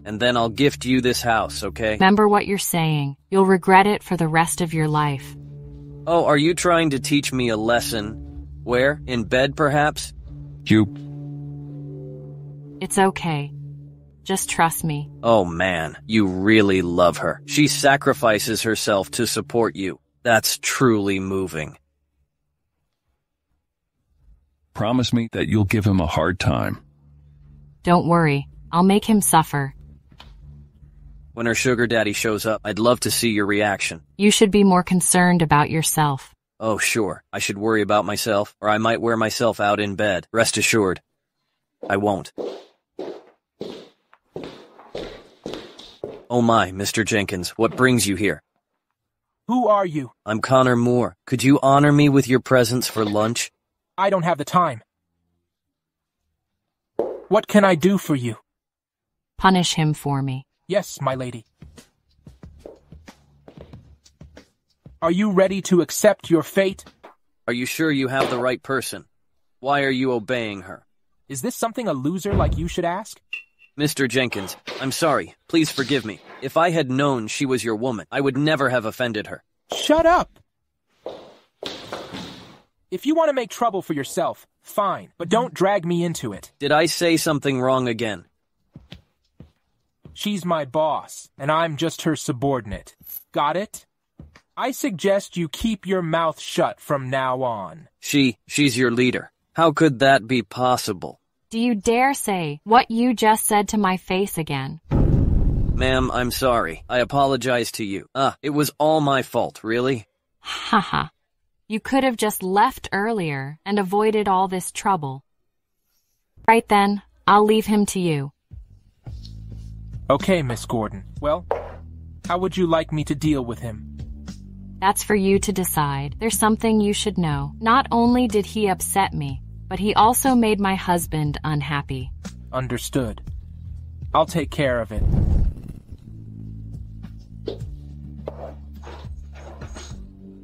And then I'll gift you this house, okay? Remember what you're saying. You'll regret it for the rest of your life. Oh, are you trying to teach me a lesson? Where? In bed, perhaps? It's okay. Just trust me. Oh man, you really love her. She sacrifices herself to support you. That's truly moving. Promise me that you'll give him a hard time. Don't worry. I'll make him suffer. When her sugar daddy shows up, I'd love to see your reaction. You should be more concerned about yourself. Oh, sure. I should worry about myself, or I might wear myself out in bed. Rest assured. I won't. Oh my, Mr. Jenkins, what brings you here? Who are you? I'm Connor Moore. Could you honor me with your presence for lunch? I don't have the time. What can I do for you? Punish him for me. Yes, my lady. Are you ready to accept your fate? Are you sure you have the right person? Why are you obeying her? Is this something a loser like you should ask? Mr. Jenkins, I'm sorry. Please forgive me. If I had known she was your woman, I would never have offended her. Shut up! If you want to make trouble for yourself, fine, but don't drag me into it. Did I say something wrong again? She's my boss, and I'm just her subordinate. Got it? I suggest you keep your mouth shut from now on. She's your leader. How could that be possible? Do you dare say what you just said to my face again? Ma'am, I'm sorry. I apologize to you. It was all my fault, really? Haha. You could have just left earlier and avoided all this trouble. Right then, I'll leave him to you. Okay, Miss Gordon. Well, how would you like me to deal with him? That's for you to decide. There's something you should know. Not only did he upset me, but he also made my husband unhappy. Understood. I'll take care of it.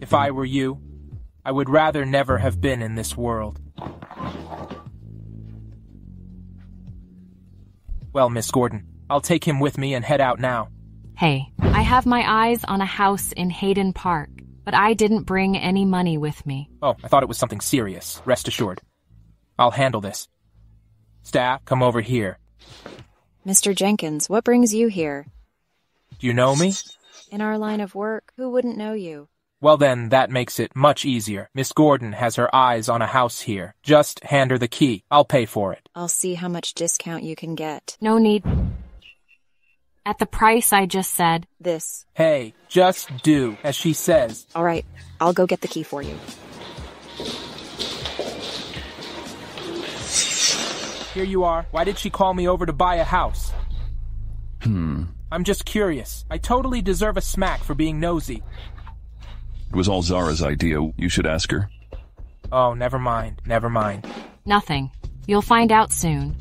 If I were you, I would rather never have been in this world. Well, Miss Gordon, I'll take him with me and head out now. Hey, I have my eyes on a house in Hayden Park, but I didn't bring any money with me. Oh, I thought it was something serious. Rest assured. I'll handle this. Staff, come over here. Mr. Jenkins, what brings you here? Do you know me? In our line of work, who wouldn't know you? Well then, that makes it much easier. Miss Gordon has her eyes on a house here. Just hand her the key. I'll pay for it. I'll see how much discount you can get. No need. At the price I just said. This. Hey, just do as she says. All right, I'll go get the key for you. Here you are. Why did she call me over to buy a house? I'm just curious. I totally deserve a smack for being nosy. It was all Zara's idea. You should ask her. Oh, never mind. Never mind. Nothing. You'll find out soon.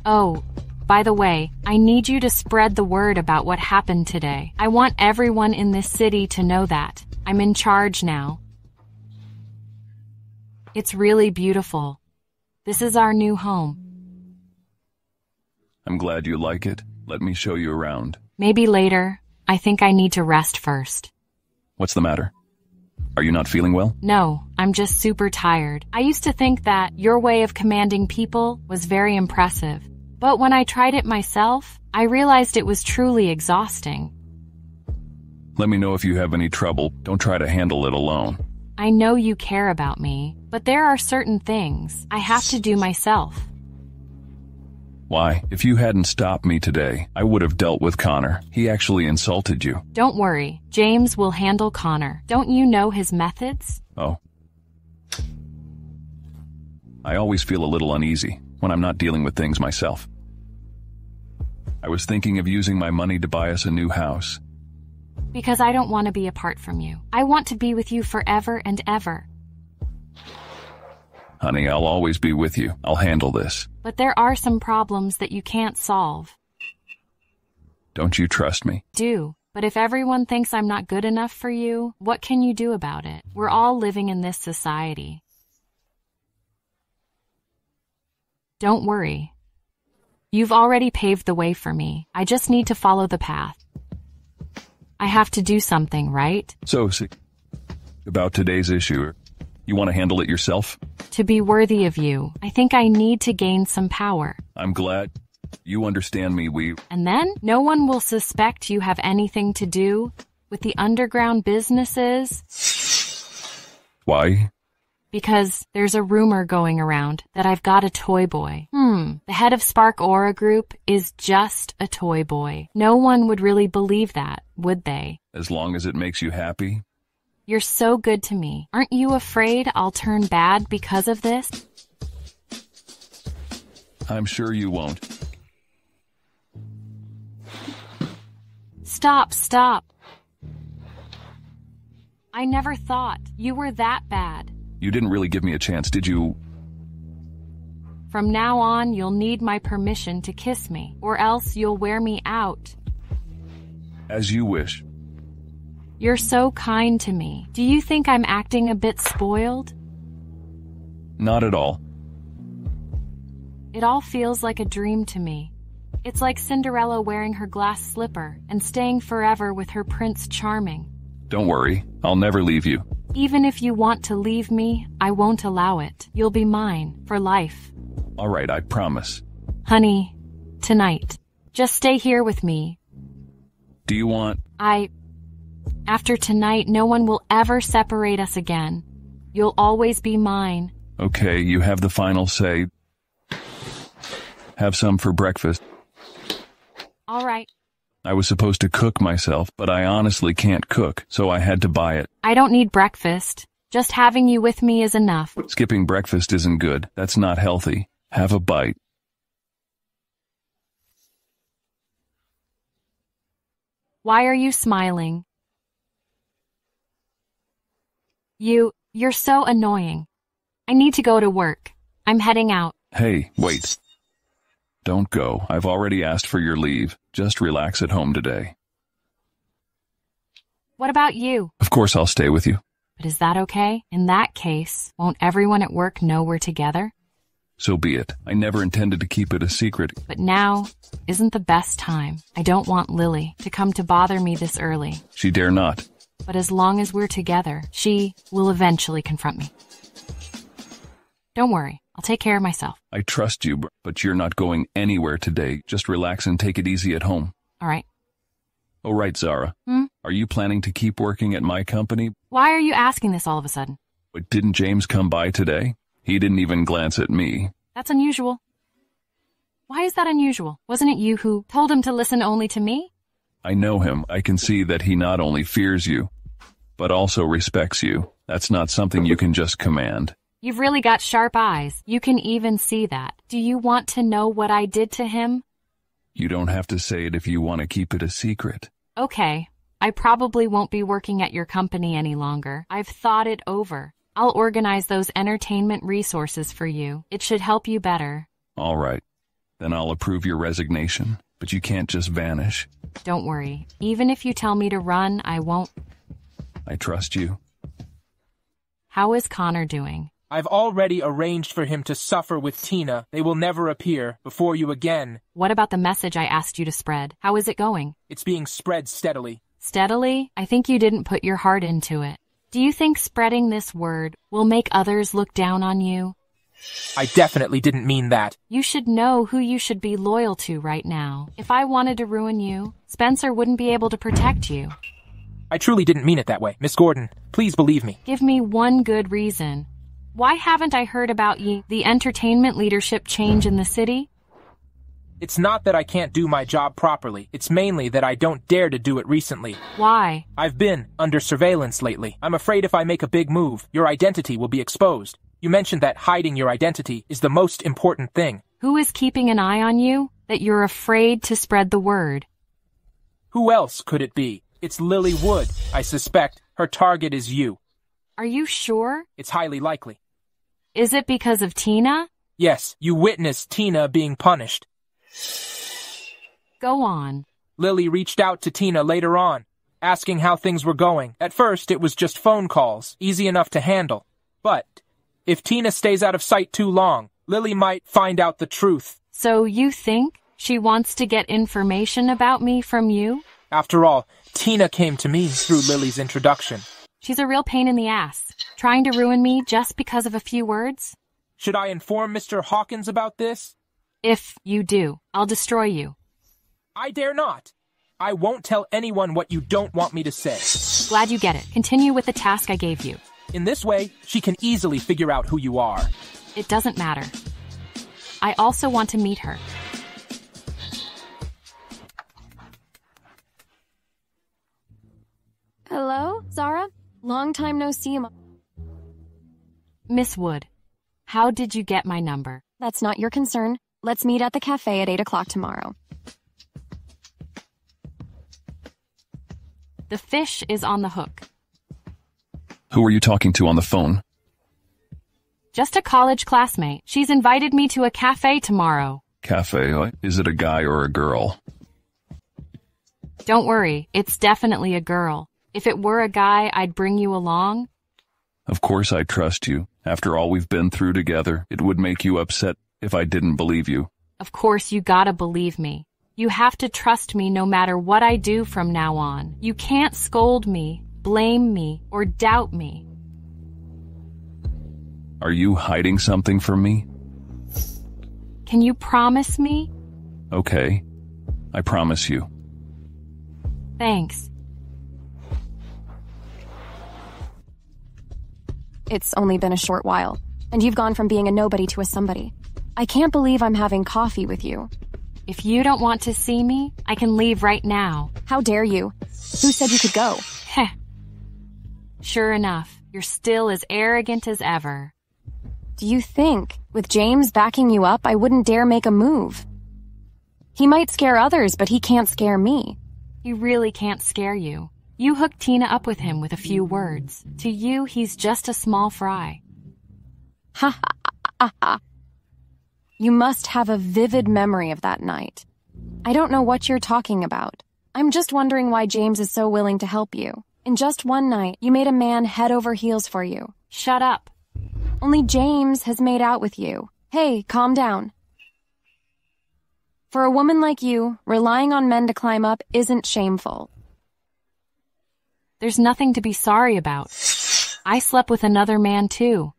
Oh, by the way, I need you to spread the word about what happened today. I want everyone in this city to know that. I'm in charge now. It's really beautiful. This is our new home. I'm glad you like it. Let me show you around. Maybe later. I think I need to rest first. What's the matter? Are you not feeling well? No, I'm just super tired. I used to think that your way of commanding people was very impressive. But when I tried it myself, I realized it was truly exhausting. Let me know if you have any trouble. Don't try to handle it alone. I know you care about me, but there are certain things I have to do myself. Why? If you hadn't stopped me today, I would have dealt with Connor. He actually insulted you. Don't worry. James will handle Connor. Don't you know his methods? Oh. I always feel a little uneasy when I'm not dealing with things myself. I was thinking of using my money to buy us a new house. Because I don't want to be apart from you. I want to be with you forever and ever. Honey, I'll always be with you. I'll handle this. But there are some problems that you can't solve. Don't you trust me? Do. But if everyone thinks I'm not good enough for you, what can you do about it? We're all living in this society. Don't worry. You've already paved the way for me. I just need to follow the path. I have to do something, right? So, about today's issue, you want to handle it yourself? To be worthy of you, I think I need to gain some power. I'm glad you understand me. And then no one will suspect you have anything to do with the underground businesses. Why? Because there's a rumor going around that I've got a toy boy. The head of Spark Aura Group is just a toy boy. No one would really believe that, would they? As long as it makes you happy. You're so good to me. Aren't you afraid I'll turn bad because of this? I'm sure you won't. Stop. I never thought you were that bad. You didn't really give me a chance, did you? From now on, you'll need my permission to kiss me, or else you'll wear me out. As you wish. You're so kind to me. Do you think I'm acting a bit spoiled? Not at all. It all feels like a dream to me. It's like Cinderella wearing her glass slipper and staying forever with her Prince Charming. Don't worry, I'll never leave you. Even if you want to leave me, I won't allow it. You'll be mine for life. All right, I promise. Honey, tonight. Just stay here with me. Do you want... After tonight, no one will ever separate us again. You'll always be mine. Okay, you have the final say. Have some for breakfast. All right. I was supposed to cook myself, but I honestly can't cook, so I had to buy it. I don't need breakfast. Just having you with me is enough. Skipping breakfast isn't good. That's not healthy. Have a bite. Why are you smiling? You're so annoying. I need to go to work. I'm heading out. Hey, wait. Don't go. I've already asked for your leave. Just relax at home today. What about you? Of course I'll stay with you. But is that okay? In that case, won't everyone at work know we're together? So be it. I never intended to keep it a secret. But now isn't the best time. I don't want Lily to come to bother me this early. She dare not. But as long as we're together, she will eventually confront me. Don't worry. I'll take care of myself. I trust you, but you're not going anywhere today. Just relax and take it easy at home. All right. Oh, right, Zara. Are you planning to keep working at my company? Why are you asking this all of a sudden? But didn't James come by today? He didn't even glance at me. That's unusual. Why is that unusual? Wasn't it you who told him to listen only to me? I know him. I can see that he not only fears you, but also respects you. That's not something you can just command. You've really got sharp eyes. You can even see that. Do you want to know what I did to him? You don't have to say it if you want to keep it a secret. Okay. I probably won't be working at your company any longer. I've thought it over. I'll organize those entertainment resources for you. It should help you better. All right. Then I'll approve your resignation. But you can't just vanish. Don't worry. Even if you tell me to run, I won't. I trust you. How is Connor doing? I've already arranged for him to suffer with Tina. They will never appear before you again. What about the message I asked you to spread? How is it going? It's being spread steadily. Steadily? I think you didn't put your heart into it. Do you think spreading this word will make others look down on you? I definitely didn't mean that. You should know who you should be loyal to right now. If I wanted to ruin you, Spencer wouldn't be able to protect you. I truly didn't mean it that way. Miss Gordon, please believe me. Give me one good reason. Why haven't I heard about the entertainment leadership change in the city? It's not that I can't do my job properly. It's mainly that I don't dare to do it recently. Why? I've been under surveillance lately. I'm afraid if I make a big move, your identity will be exposed. You mentioned that hiding your identity is the most important thing. Who is keeping an eye on you? That you're afraid to spread the word? Who else could it be? It's Lily Wood. I suspect her target is you. Are you sure? It's highly likely. Is it because of Tina? Yes, you witnessed Tina being punished. Go on. Lily reached out to Tina later on, asking how things were going. At first, it was just phone calls, easy enough to handle. But if Tina stays out of sight too long, Lily might find out the truth. So you think she wants to get information about me from you? After all, Tina came to me through Lily's introduction. She's a real pain in the ass, trying to ruin me just because of a few words. Should I inform Mr. Hawkins about this? If you do, I'll destroy you. I dare not. I won't tell anyone what you don't want me to say. Glad you get it. Continue with the task I gave you. In this way, she can easily figure out who you are. It doesn't matter. I also want to meet her. Hello, Zara? Long time no see. Miss Wood, how did you get my number? That's not your concern. Let's meet at the cafe at 8 o'clock tomorrow. The fish is on the hook. Who are you talking to on the phone? Just a college classmate. She's invited me to a cafe tomorrow. Cafe? Is it a guy or a girl? Don't worry, it's definitely a girl. If it were a guy, I'd bring you along. Of course I trust you. After all we've been through together, it would make you upset if I didn't believe you. Of course you gotta believe me. You have to trust me no matter what I do from now on. You can't scold me, blame me, or doubt me. Are you hiding something from me? Can you promise me? Okay. I promise you. Thanks. It's only been a short while, and you've gone from being a nobody to a somebody. I can't believe I'm having coffee with you. If you don't want to see me, I can leave right now. How dare you? Who said you could go? Heh. Sure enough, you're still as arrogant as ever. Do you think, with James backing you up, I wouldn't dare make a move? He might scare others, but he can't scare me. He really can't scare you. You hooked Tina up with him with a few words. To you, he's just a small fry. Ha ha ha ha. You must have a vivid memory of that night. I don't know what you're talking about. I'm just wondering why James is so willing to help you. In just one night, you made a man head over heels for you. Shut up. Only James has made out with you. Hey, calm down. For a woman like you, relying on men to climb up isn't shameful. There's nothing to be sorry about. I slept with another man too.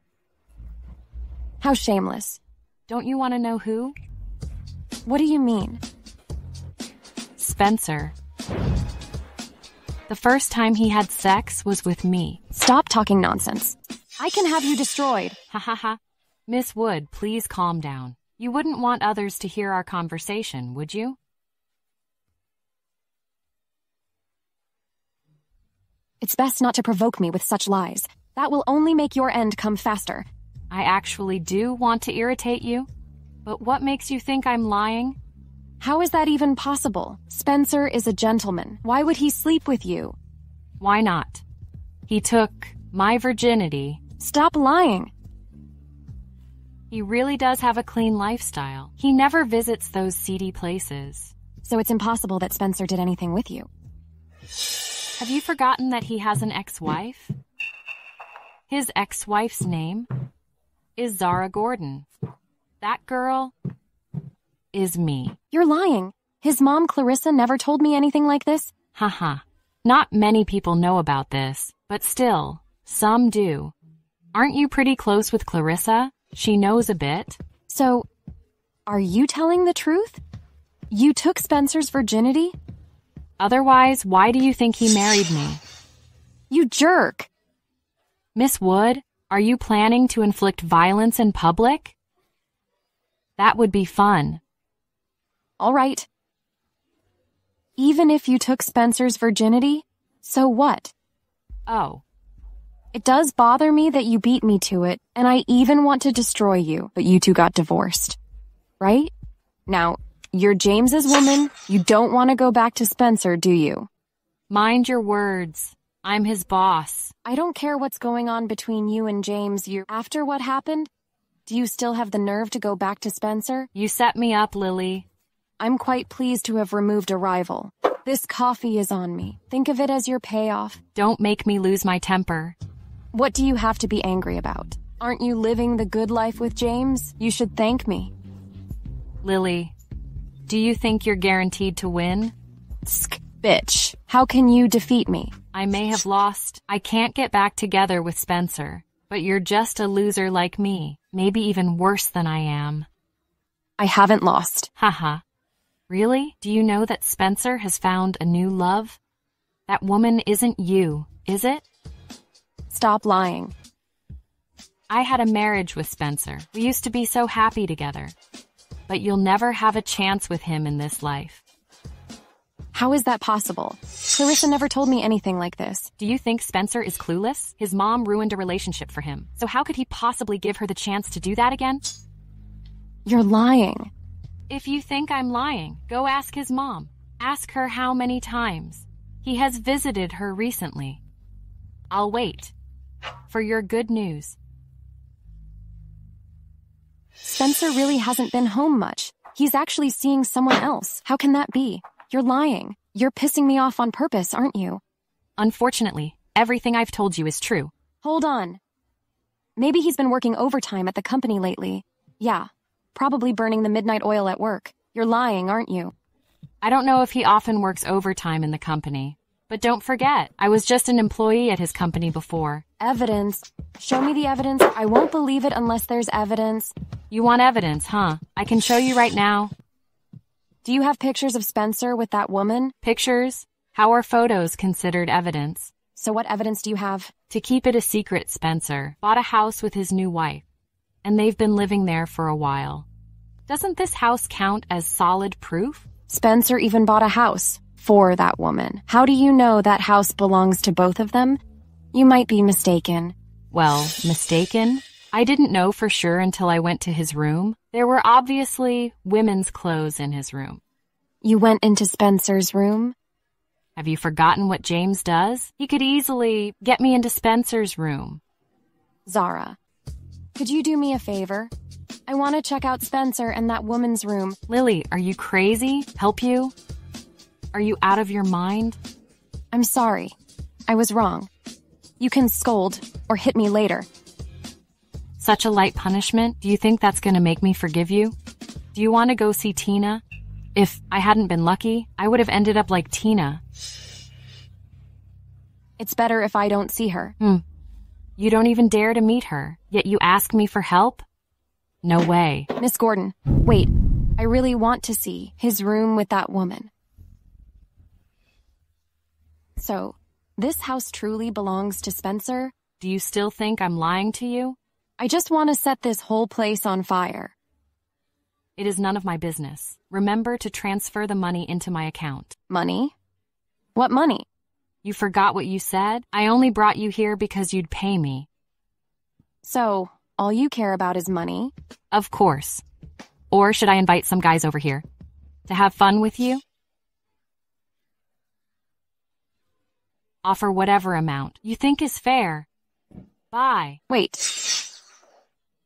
How shameless. Don't you want to know who? What do you mean? Spencer. The first time he had sex was with me. Stop talking nonsense. I can have you destroyed. Ha ha ha. Miss Wood, please calm down. You wouldn't want others to hear our conversation, would you? It's best not to provoke me with such lies. That will only make your end come faster. I actually do want to irritate you. But what makes you think I'm lying? How is that even possible? Spencer is a gentleman. Why would he sleep with you? Why not? He took my virginity. Stop lying. He really does have a clean lifestyle. He never visits those seedy places. So it's impossible that Spencer did anything with you. Have you forgotten that he has an ex-wife? His ex-wife's name is Zara Gordon. That girl is me. You're lying. His mom, Clarissa, never told me anything like this. Haha. Not many people know about this, but still, some do. Aren't you pretty close with Clarissa? She knows a bit. So, are you telling the truth? You took Spencer's virginity? Otherwise, why do you think he married me? You jerk! Miss Wood, are you planning to inflict violence in public? That would be fun. All right. Even if you took Spencer's virginity, so what? Oh. It does bother me that you beat me to it, and I even want to destroy you, but you two got divorced. Right? Now, you're James's woman. You don't want to go back to Spencer, do you? Mind your words. I'm his boss. I don't care what's going on between you and James. After what happened, do you still have the nerve to go back to Spencer? You set me up, Lily. I'm quite pleased to have removed a rival. This coffee is on me. Think of it as your payoff. Don't make me lose my temper. What do you have to be angry about? Aren't you living the good life with James? You should thank me. Lily, do you think you're guaranteed to win? Bitch. How can you defeat me? I may have lost. I can't get back together with Spencer. But you're just a loser like me. Maybe even worse than I am. I haven't lost. Haha. Really? Do you know that Spencer has found a new love? That woman isn't you, is it? Stop lying. I had a marriage with Spencer. We used to be so happy together. But you'll never have a chance with him in this life. How is that possible? Clarissa never told me anything like this. Do you think Spencer is clueless? His mom ruined a relationship for him. So how could he possibly give her the chance to do that again? You're lying. If you think I'm lying, go ask his mom. Ask her how many times. He has visited her recently. I'll wait for your good news. Spencer really hasn't been home much. He's actually seeing someone else. How can that be? You're lying. You're pissing me off on purpose, aren't you? Unfortunately, everything I've told you is true. Hold on. Maybe he's been working overtime at the company lately. Yeah, probably burning the midnight oil at work. You're lying, aren't you? I don't know if he often works overtime in the company. But don't forget, I was just an employee at his company before. Evidence. Show me the evidence. I won't believe it unless there's evidence. You want evidence, huh? I can show you right now. Do you have pictures of Spencer with that woman? Pictures? How are photos considered evidence? So what evidence do you have? To keep it a secret, Spencer bought a house with his new wife, and they've been living there for a while. Doesn't this house count as solid proof? Spencer even bought a house for that woman. How do you know that house belongs to both of them? You might be mistaken. Well, mistaken? I didn't know for sure until I went to his room. There were obviously women's clothes in his room. You went into Spencer's room? Have you forgotten what James does? He could easily get me into Spencer's room. Zara, could you do me a favor? I want to check out Spencer and that woman's room. Lily, are you crazy? Help you? Are you out of your mind? I'm sorry. I was wrong. You can scold or hit me later. Such a light punishment? Do you think that's going to make me forgive you? Do you want to go see Tina? If I hadn't been lucky, I would have ended up like Tina. It's better if I don't see her. You don't even dare to meet her, yet you ask me for help? No way. Miss Gordon, wait. I really want to see his room with that woman. So, this house truly belongs to Spencer? Do you still think I'm lying to you? I just want to set this whole place on fire. It is none of my business. Remember to transfer the money into my account. Money? What money? You forgot what you said? I only brought you here because you'd pay me. So, all you care about is money? Of course. Or should I invite some guys over here to have fun with you? Offer whatever amount you think is fair. Bye. Wait.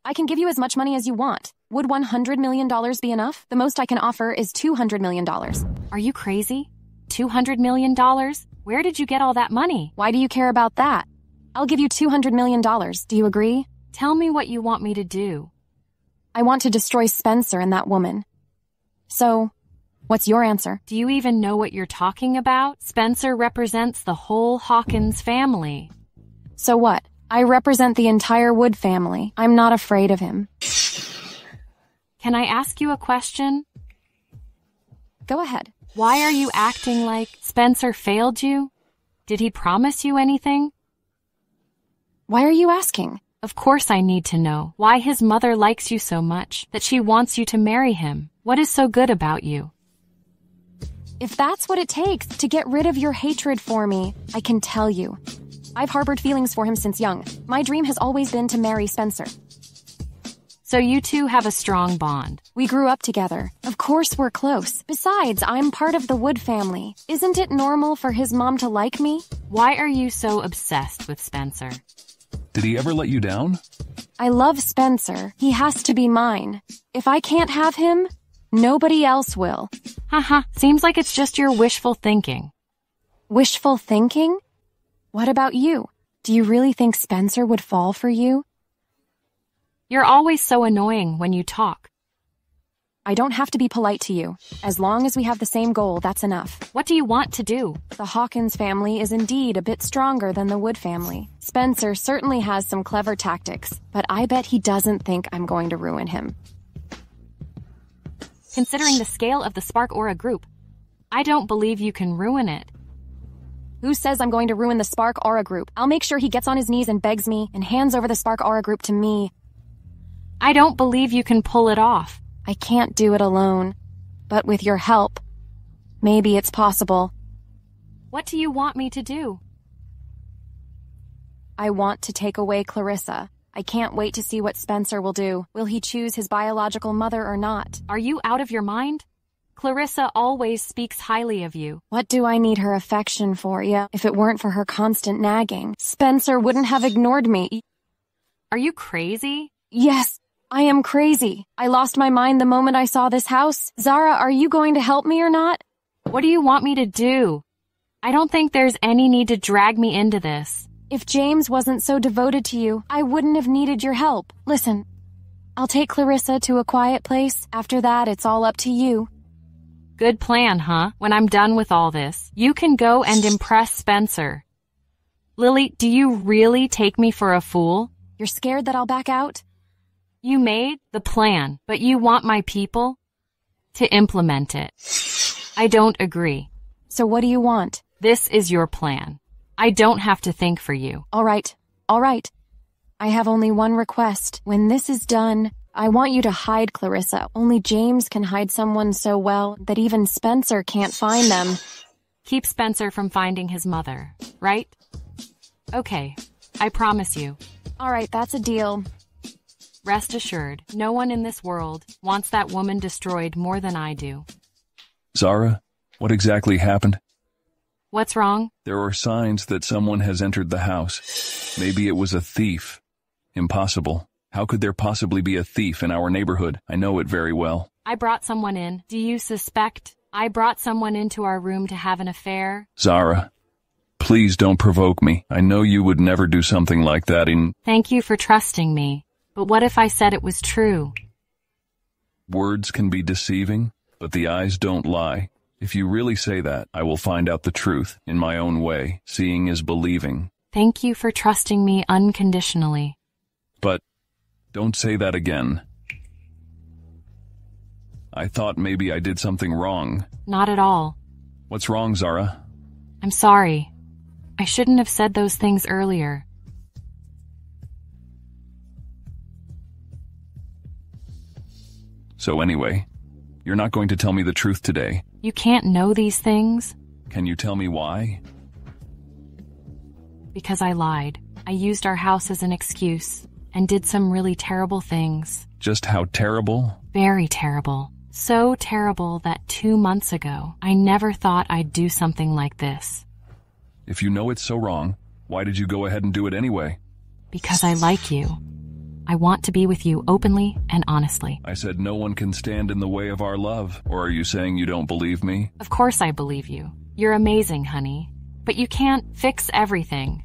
I can give you as much money as you want. Would $100 million be enough? The most I can offer is $200 million. Are you crazy? $200 million? Where did you get all that money? Why do you care about that? I'll give you $200 million. Do you agree? Tell me what you want me to do. I want to destroy Spencer and that woman. So, what's your answer? Do you even know what you're talking about? Spencer represents the whole Hawkins family. So what? I represent the entire Wood family. I'm not afraid of him. Can I ask you a question? Go ahead. Why are you acting like Spencer failed you? Did he promise you anything? Why are you asking? Of course I need to know why his mother likes you so much that she wants you to marry him. What is so good about you? If that's what it takes to get rid of your hatred for me, I can tell you. I've harbored feelings for him since young. My dream has always been to marry Spencer. So you two have a strong bond. We grew up together. Of course we're close. Besides, I'm part of the Wood family. Isn't it normal for his mom to like me? Why are you so obsessed with Spencer? Did he ever let you down? I love Spencer. He has to be mine. If I can't have him, nobody else will. Haha, seems like it's just your wishful thinking. Wishful thinking? What about you? Do you really think Spencer would fall for you? You're always so annoying when you talk. I don't have to be polite to you. As long as we have the same goal, that's enough. What do you want to do? The Hawkins family is indeed a bit stronger than the Wood family. Spencer certainly has some clever tactics, but I bet he doesn't think I'm going to ruin him. Considering the scale of the Spark Aura group, I don't believe you can ruin it. Who says I'm going to ruin the Spark Aura group? I'll make sure he gets on his knees and begs me and hands over the Spark Aura group to me. I don't believe you can pull it off. I can't do it alone. But with your help, maybe it's possible. What do you want me to do? I want to take away Clarissa. I can't wait to see what Spencer will do. Will he choose his biological mother or not? Are you out of your mind? Clarissa always speaks highly of you. What do I need her affection for? Yeah, if it weren't for her constant nagging, Spencer wouldn't have ignored me. Are you crazy? Yes, I am crazy. I lost my mind the moment I saw this house. Zara, are you going to help me or not? What do you want me to do? I don't think there's any need to drag me into this. If James wasn't so devoted to you, I wouldn't have needed your help. Listen, I'll take Clarissa to a quiet place. After that, it's all up to you. Good plan, huh? When I'm done with all this, you can go and impress Spencer. Lily, do you really take me for a fool? You're scared that I'll back out? You made the plan, but you want my people to implement it. I don't agree. So what do you want? This is your plan. I don't have to think for you. All right. I have only one request. When this is done, I want you to hide Clarissa. Only James can hide someone so well that even Spencer can't find them. Keep Spencer from finding his mother, right? Okay, I promise you. All right, that's a deal. Rest assured, no one in this world wants that woman destroyed more than I do. Zara, what exactly happened? What's wrong? There are signs that someone has entered the house. Maybe it was a thief. Impossible. How could there possibly be a thief in our neighborhood? I know it very well. I brought someone in. Do you suspect I brought someone into our room to have an affair? Zara, please don't provoke me. I know you would never do something like that in... Thank you for trusting me. But what if I said it was true? Words can be deceiving, but the eyes don't lie. If you really say that, I will find out the truth in my own way. Seeing is believing. Thank you for trusting me unconditionally. But don't say that again. I thought maybe I did something wrong. Not at all. What's wrong, Zara? I'm sorry. I shouldn't have said those things earlier. So anyway, you're not going to tell me the truth today. You can't know these things. Can you tell me why? Because I lied. I used our house as an excuse and did some really terrible things. Just how terrible? Very terrible. So terrible that 2 months ago, I never thought I'd do something like this. If you know it's so wrong, why did you go ahead and do it anyway? Because I like you. I want to be with you openly and honestly. I said no one can stand in the way of our love. Or are you saying you don't believe me? Of course I believe you. You're amazing, honey. But you can't fix everything.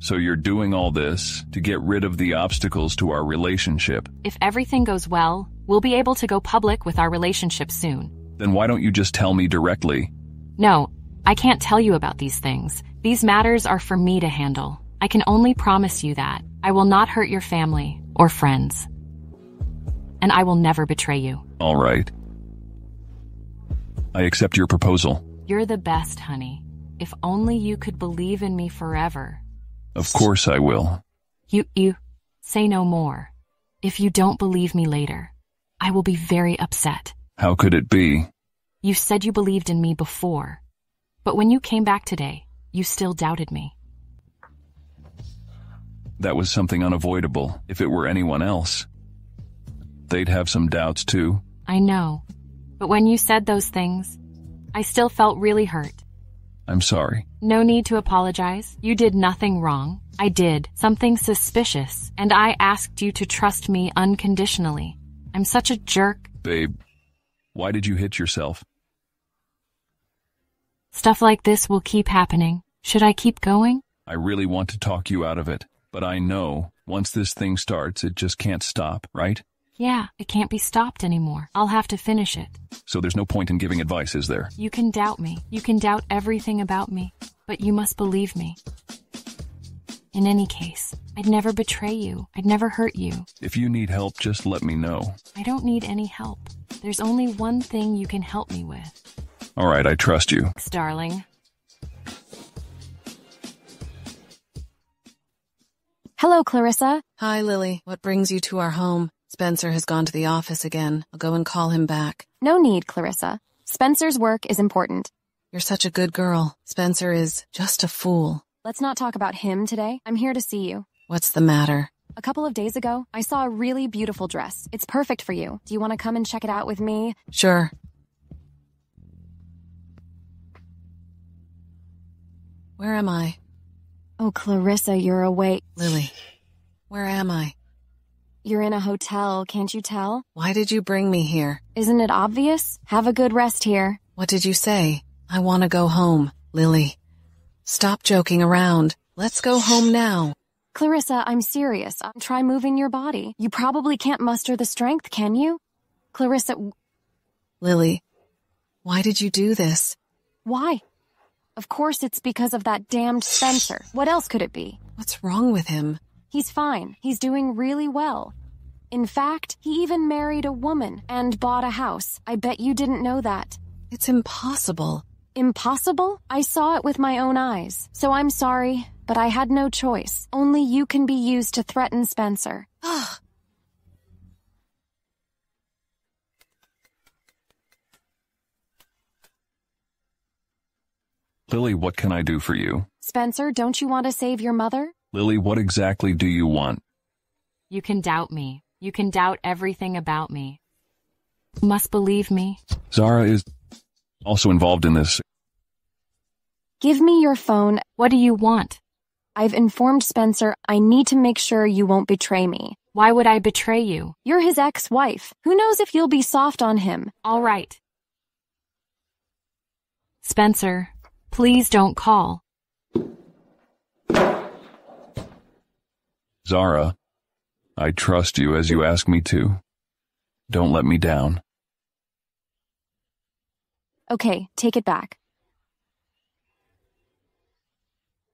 So you're doing all this to get rid of the obstacles to our relationship. If everything goes well, we'll be able to go public with our relationship soon. Then why don't you just tell me directly? No, I can't tell you about these things. These matters are for me to handle. I can only promise you that I will not hurt your family or friends. And I will never betray you. All right. I accept your proposal. You're the best, honey. If only you could believe in me forever. Of course I will. You, say no more. If you don't believe me later, I will be very upset. How could it be? You said you believed in me before. But when you came back today, you still doubted me. That was something unavoidable. If it were anyone else, they'd have some doubts too. I know. But when you said those things, I still felt really hurt. I'm sorry. No need to apologize. You did nothing wrong. I did something suspicious, and I asked you to trust me unconditionally. I'm such a jerk. Babe, why did you hit yourself? Stuff like this will keep happening. Should I keep going? I really want to talk you out of it, but I know once this thing starts, it just can't stop, right? Yeah, it can't be stopped anymore. I'll have to finish it. So there's no point in giving advice, is there? You can doubt me. You can doubt everything about me. But you must believe me. In any case, I'd never betray you. I'd never hurt you. If you need help, just let me know. I don't need any help. There's only one thing you can help me with. All right, I trust you. Thanks, darling. Hello, Clarissa. Hi, Lily. What brings you to our home? Spencer has gone to the office again. I'll go and call him back. No need, Clarissa. Spencer's work is important. You're such a good girl. Spencer is just a fool. Let's not talk about him today. I'm here to see you. What's the matter? A couple of days ago, I saw a really beautiful dress. It's perfect for you. Do you want to come and check it out with me? Sure. Where am I? Oh, Clarissa, you're awake. Lily, where am I? You're in a hotel, can't you tell? Why did you bring me here? Isn't it obvious? Have a good rest here. What did you say? I want to go home. Lily, stop joking around. Let's go home now. Clarissa, I'm serious. Try moving your body. You probably can't muster the strength, can you? Clarissa... Lily, why did you do this? Why? Of course it's because of that damned Spencer. What else could it be? What's wrong with him? He's fine. He's doing really well. In fact, he even married a woman and bought a house. I bet you didn't know that. It's impossible. Impossible? I saw it with my own eyes. So I'm sorry, but I had no choice. Only you can be used to threaten Spencer. Lily, what can I do for you? Spencer, don't you want to save your mother? Lily, what exactly do you want? You can doubt me. You can doubt everything about me. You must believe me. Zara is also involved in this. Give me your phone. What do you want? I've informed Spencer. I need to make sure you won't betray me. Why would I betray you? You're his ex-wife. Who knows if you'll be soft on him? All right. Spencer, please don't call. Zara, I trust you as you ask me to. Don't let me down. Okay, take it back.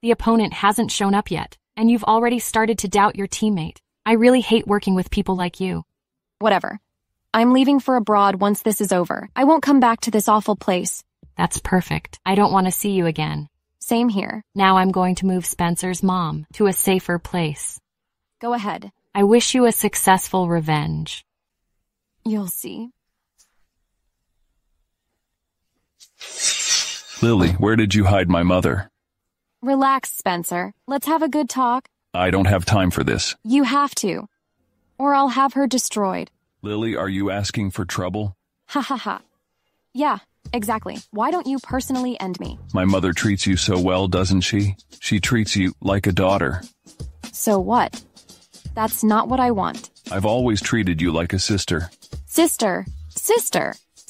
The opponent hasn't shown up yet, and you've already started to doubt your teammate. I really hate working with people like you. Whatever. I'm leaving for abroad once this is over. I won't come back to this awful place. That's perfect. I don't want to see you again. Same here. Now I'm going to move Spencer's mom to a safer place. Go ahead. I wish you a successful revenge. You'll see. Lily, where did you hide my mother? Relax, Spencer. Let's have a good talk. I don't have time for this. You have to. Or I'll have her destroyed. Lily, are you asking for trouble? Ha ha ha. Yeah, exactly. Why don't you personally end me? My mother treats you so well, doesn't she? She treats you like a daughter. So what? That's not what I want. I've always treated you like a sister. Sister.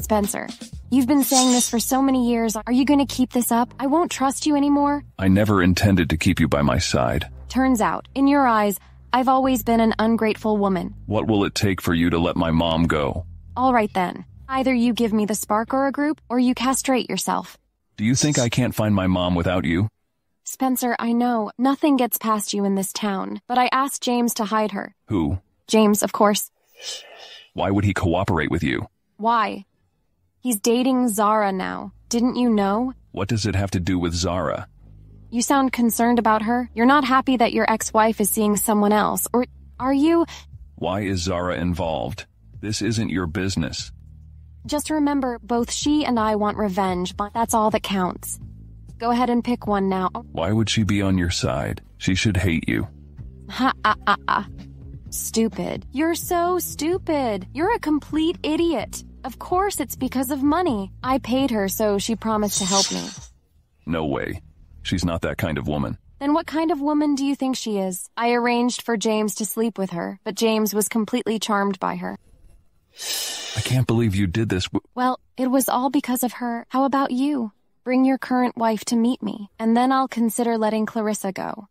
Spencer, you've been saying this for so many years. Are you going to keep this up? I won't trust you anymore. I never intended to keep you by my side. Turns out, in your eyes, I've always been an ungrateful woman. What will it take for you to let my mom go? All right then. Either you give me the spark or a group, or you castrate yourself. Do you think I can't find my mom without you? Spencer, I know nothing gets past you in this town, but I asked James to hide her. Who? James, of course. Why would he cooperate with you? Why? He's dating Zara now. Didn't you know? What does it have to do with Zara? You sound concerned about her. You're not happy that your ex-wife is seeing someone else, or are you? Why is Zara involved? This isn't your business. Just remember, both she and I want revenge, but that's all that counts. Go ahead and pick one now. Why would she be on your side? She should hate you. Stupid. You're so stupid. You're a complete idiot. Of course it's because of money. I paid her, so she promised to help me. No way. She's not that kind of woman. Then what kind of woman do you think she is? I arranged for James to sleep with her, but James was completely charmed by her. I can't believe you did this. Well, it was all because of her. How about you? Bring your current wife to meet me, and then I'll consider letting Clarissa go.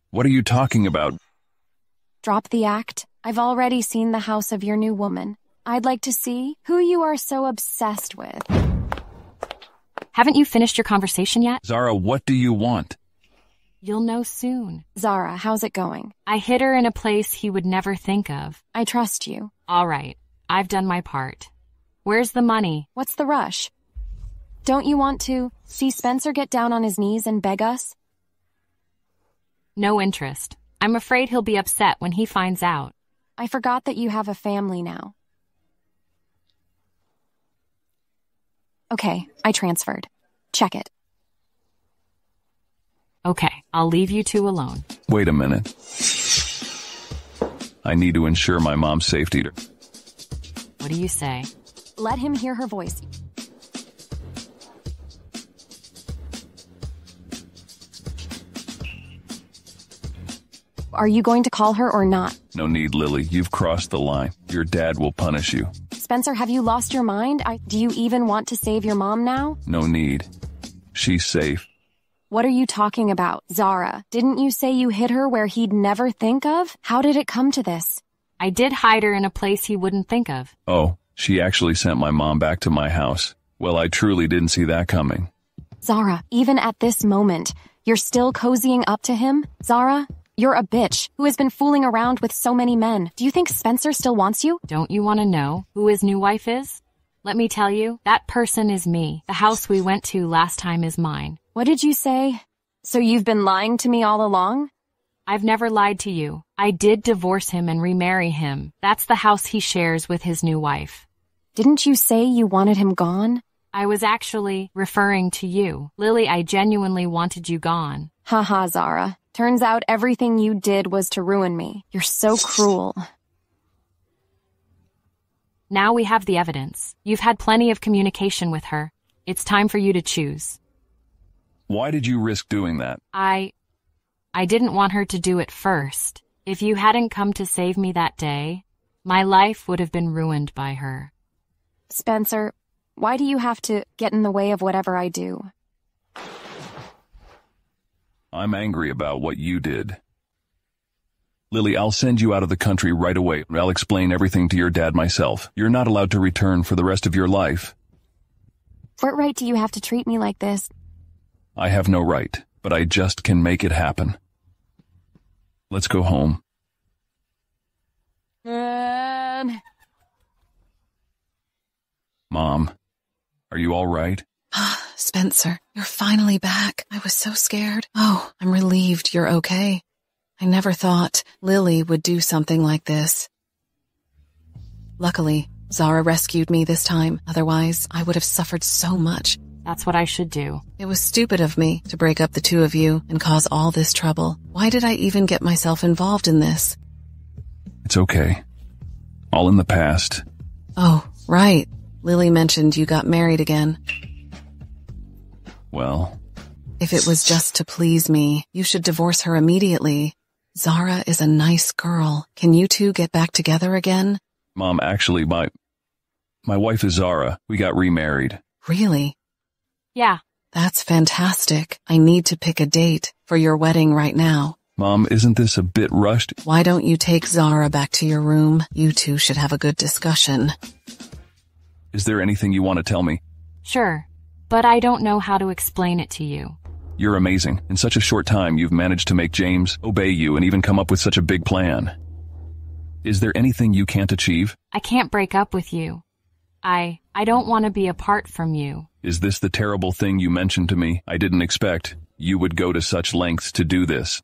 What are you talking about? Drop the act. I've already seen the house of your new woman. I'd like to see who you are so obsessed with. Haven't you finished your conversation yet? Zara, what do you want? You'll know soon. Zara, how's it going? I hid her in a place he would never think of. I trust you. All right. I've done my part. Where's the money? What's the rush? Don't you want to see Spencer get down on his knees and beg us? No interest. I'm afraid he'll be upset when he finds out. I forgot that you have a family now. Okay, I transferred. Check it. Okay, I'll leave you two alone. Wait a minute. I need to ensure my mom's safety. What do you say? Let him hear her voice. Are you going to call her or not? No need, Lily. You've crossed the line. Your dad will punish you. Spencer, have you lost your mind? Do you even want to save your mom now? No need. She's safe. What are you talking about? Zara, didn't you say you hid her where he'd never think of? How did it come to this? I did hide her in a place he wouldn't think of. Oh, she actually sent my mom back to my house. Well, I truly didn't see that coming. Zara, even at this moment, you're still cozying up to him? Zara, you're a bitch who has been fooling around with so many men. Do you think Spencer still wants you? Don't you want to know who his new wife is? Let me tell you, that person is me. The house we went to last time is mine. What did you say? So you've been lying to me all along? I've never lied to you. I did divorce him and remarry him. That's the house he shares with his new wife. Didn't you say you wanted him gone? I was actually referring to you. Lily, I genuinely wanted you gone. Haha, Zara. Turns out everything you did was to ruin me. You're so cruel. Now we have the evidence. You've had plenty of communication with her. It's time for you to choose. Why did you risk doing that? I didn't want her to do it first. If you hadn't come to save me that day, my life would have been ruined by her. Spencer, why do you have to get in the way of whatever I do? I'm angry about what you did. Lily, I'll send you out of the country right away. I'll explain everything to your dad myself. You're not allowed to return for the rest of your life. What right do you have to treat me like this? I have no right, but I just can make it happen. Let's go home. Mom, are you all right? Spencer, you're finally back. I was so scared. Oh, I'm relieved you're okay. I never thought Lily would do something like this. Luckily, Zara rescued me this time. Otherwise, I would have suffered so much. That's what I should do. It was stupid of me to break up the two of you and cause all this trouble. Why did I even get myself involved in this? It's okay. All in the past. Oh, right. Lily mentioned you got married again. Well, if it was just to please me, you should divorce her immediately. Zara is a nice girl. Can you two get back together again? Mom, actually, my wife is Zara. We got remarried. Really? Yeah. That's fantastic. I need to pick a date for your wedding right now. Mom, isn't this a bit rushed? Why don't you take Zara back to your room? You two should have a good discussion. Is there anything you want to tell me? Sure, but I don't know how to explain it to you. You're amazing. In such a short time, you've managed to make James obey you and even come up with such a big plan. Is there anything you can't achieve? I can't break up with you. I don't want to be apart from you. Is this the terrible thing you mentioned to me? I didn't expect you would go to such lengths to do this.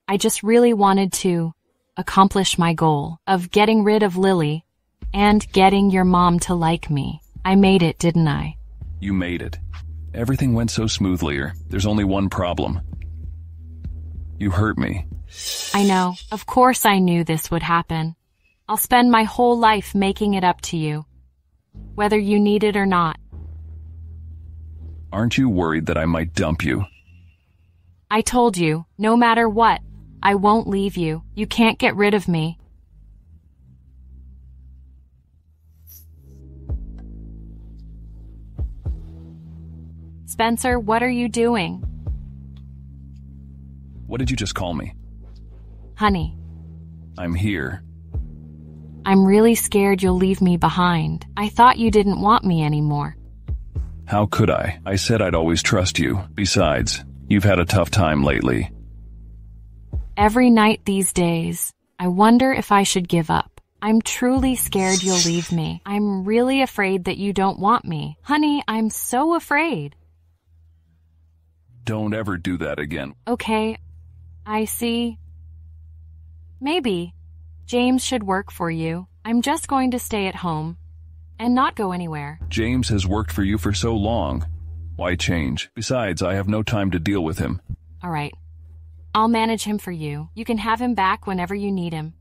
I just really wanted to accomplish my goal of getting rid of Lily and getting your mom to like me. I made it, didn't I? You made it. Everything went so smoothly. There's only one problem. You hurt me. I know. Of course I knew this would happen. I'll spend my whole life making it up to you, whether you need it or not. Aren't you worried that I might dump you? I told you, no matter what, I won't leave you. You can't get rid of me. Spencer, what are you doing? What did you just call me? Honey. I'm here. I'm really scared you'll leave me behind. I thought you didn't want me anymore. How could I? I said I'd always trust you. Besides, you've had a tough time lately. Every night these days, I wonder if I should give up. I'm truly scared you'll leave me. I'm really afraid that you don't want me. Honey, I'm so afraid. Don't ever do that again. Okay, I see. Maybe James should work for you. I'm just going to stay at home and not go anywhere. James has worked for you for so long. Why change? Besides, I have no time to deal with him. All right. I'll manage him for you. You can have him back whenever you need him.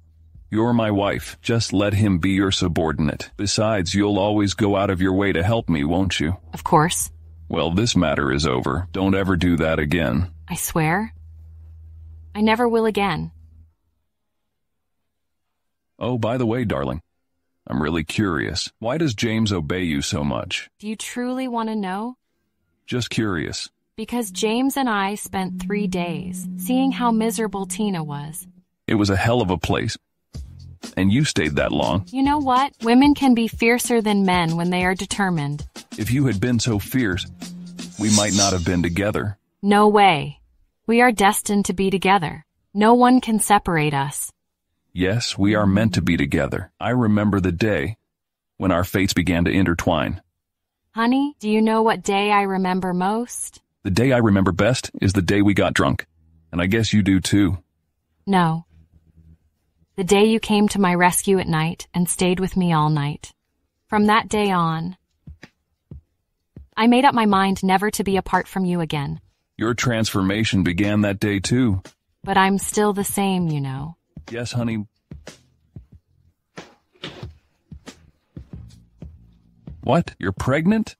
You're my wife. Just let him be your subordinate. Besides, you'll always go out of your way to help me, won't you? Of course. Well, this matter is over. Don't ever do that again. I swear. I never will again. Oh, by the way, darling, I'm really curious. Why does James obey you so much? Do you truly want to know? Just curious. Because James and I spent 3 days seeing how miserable Tina was. It was a hell of a place. And you stayed that long. You know what? Women can be fiercer than men when they are determined. If you had been so fierce, we might not have been together. No way. We are destined to be together. No one can separate us. Yes, we are meant to be together. I remember the day when our fates began to intertwine. Honey, do you know what day I remember most? The day I remember best is the day we got drunk. And I guess you do too. No. The day you came to my rescue at night and stayed with me all night. From that day on, I made up my mind never to be apart from you again. Your transformation began that day too. But I'm still the same, you know. Yes, honey. What? You're pregnant?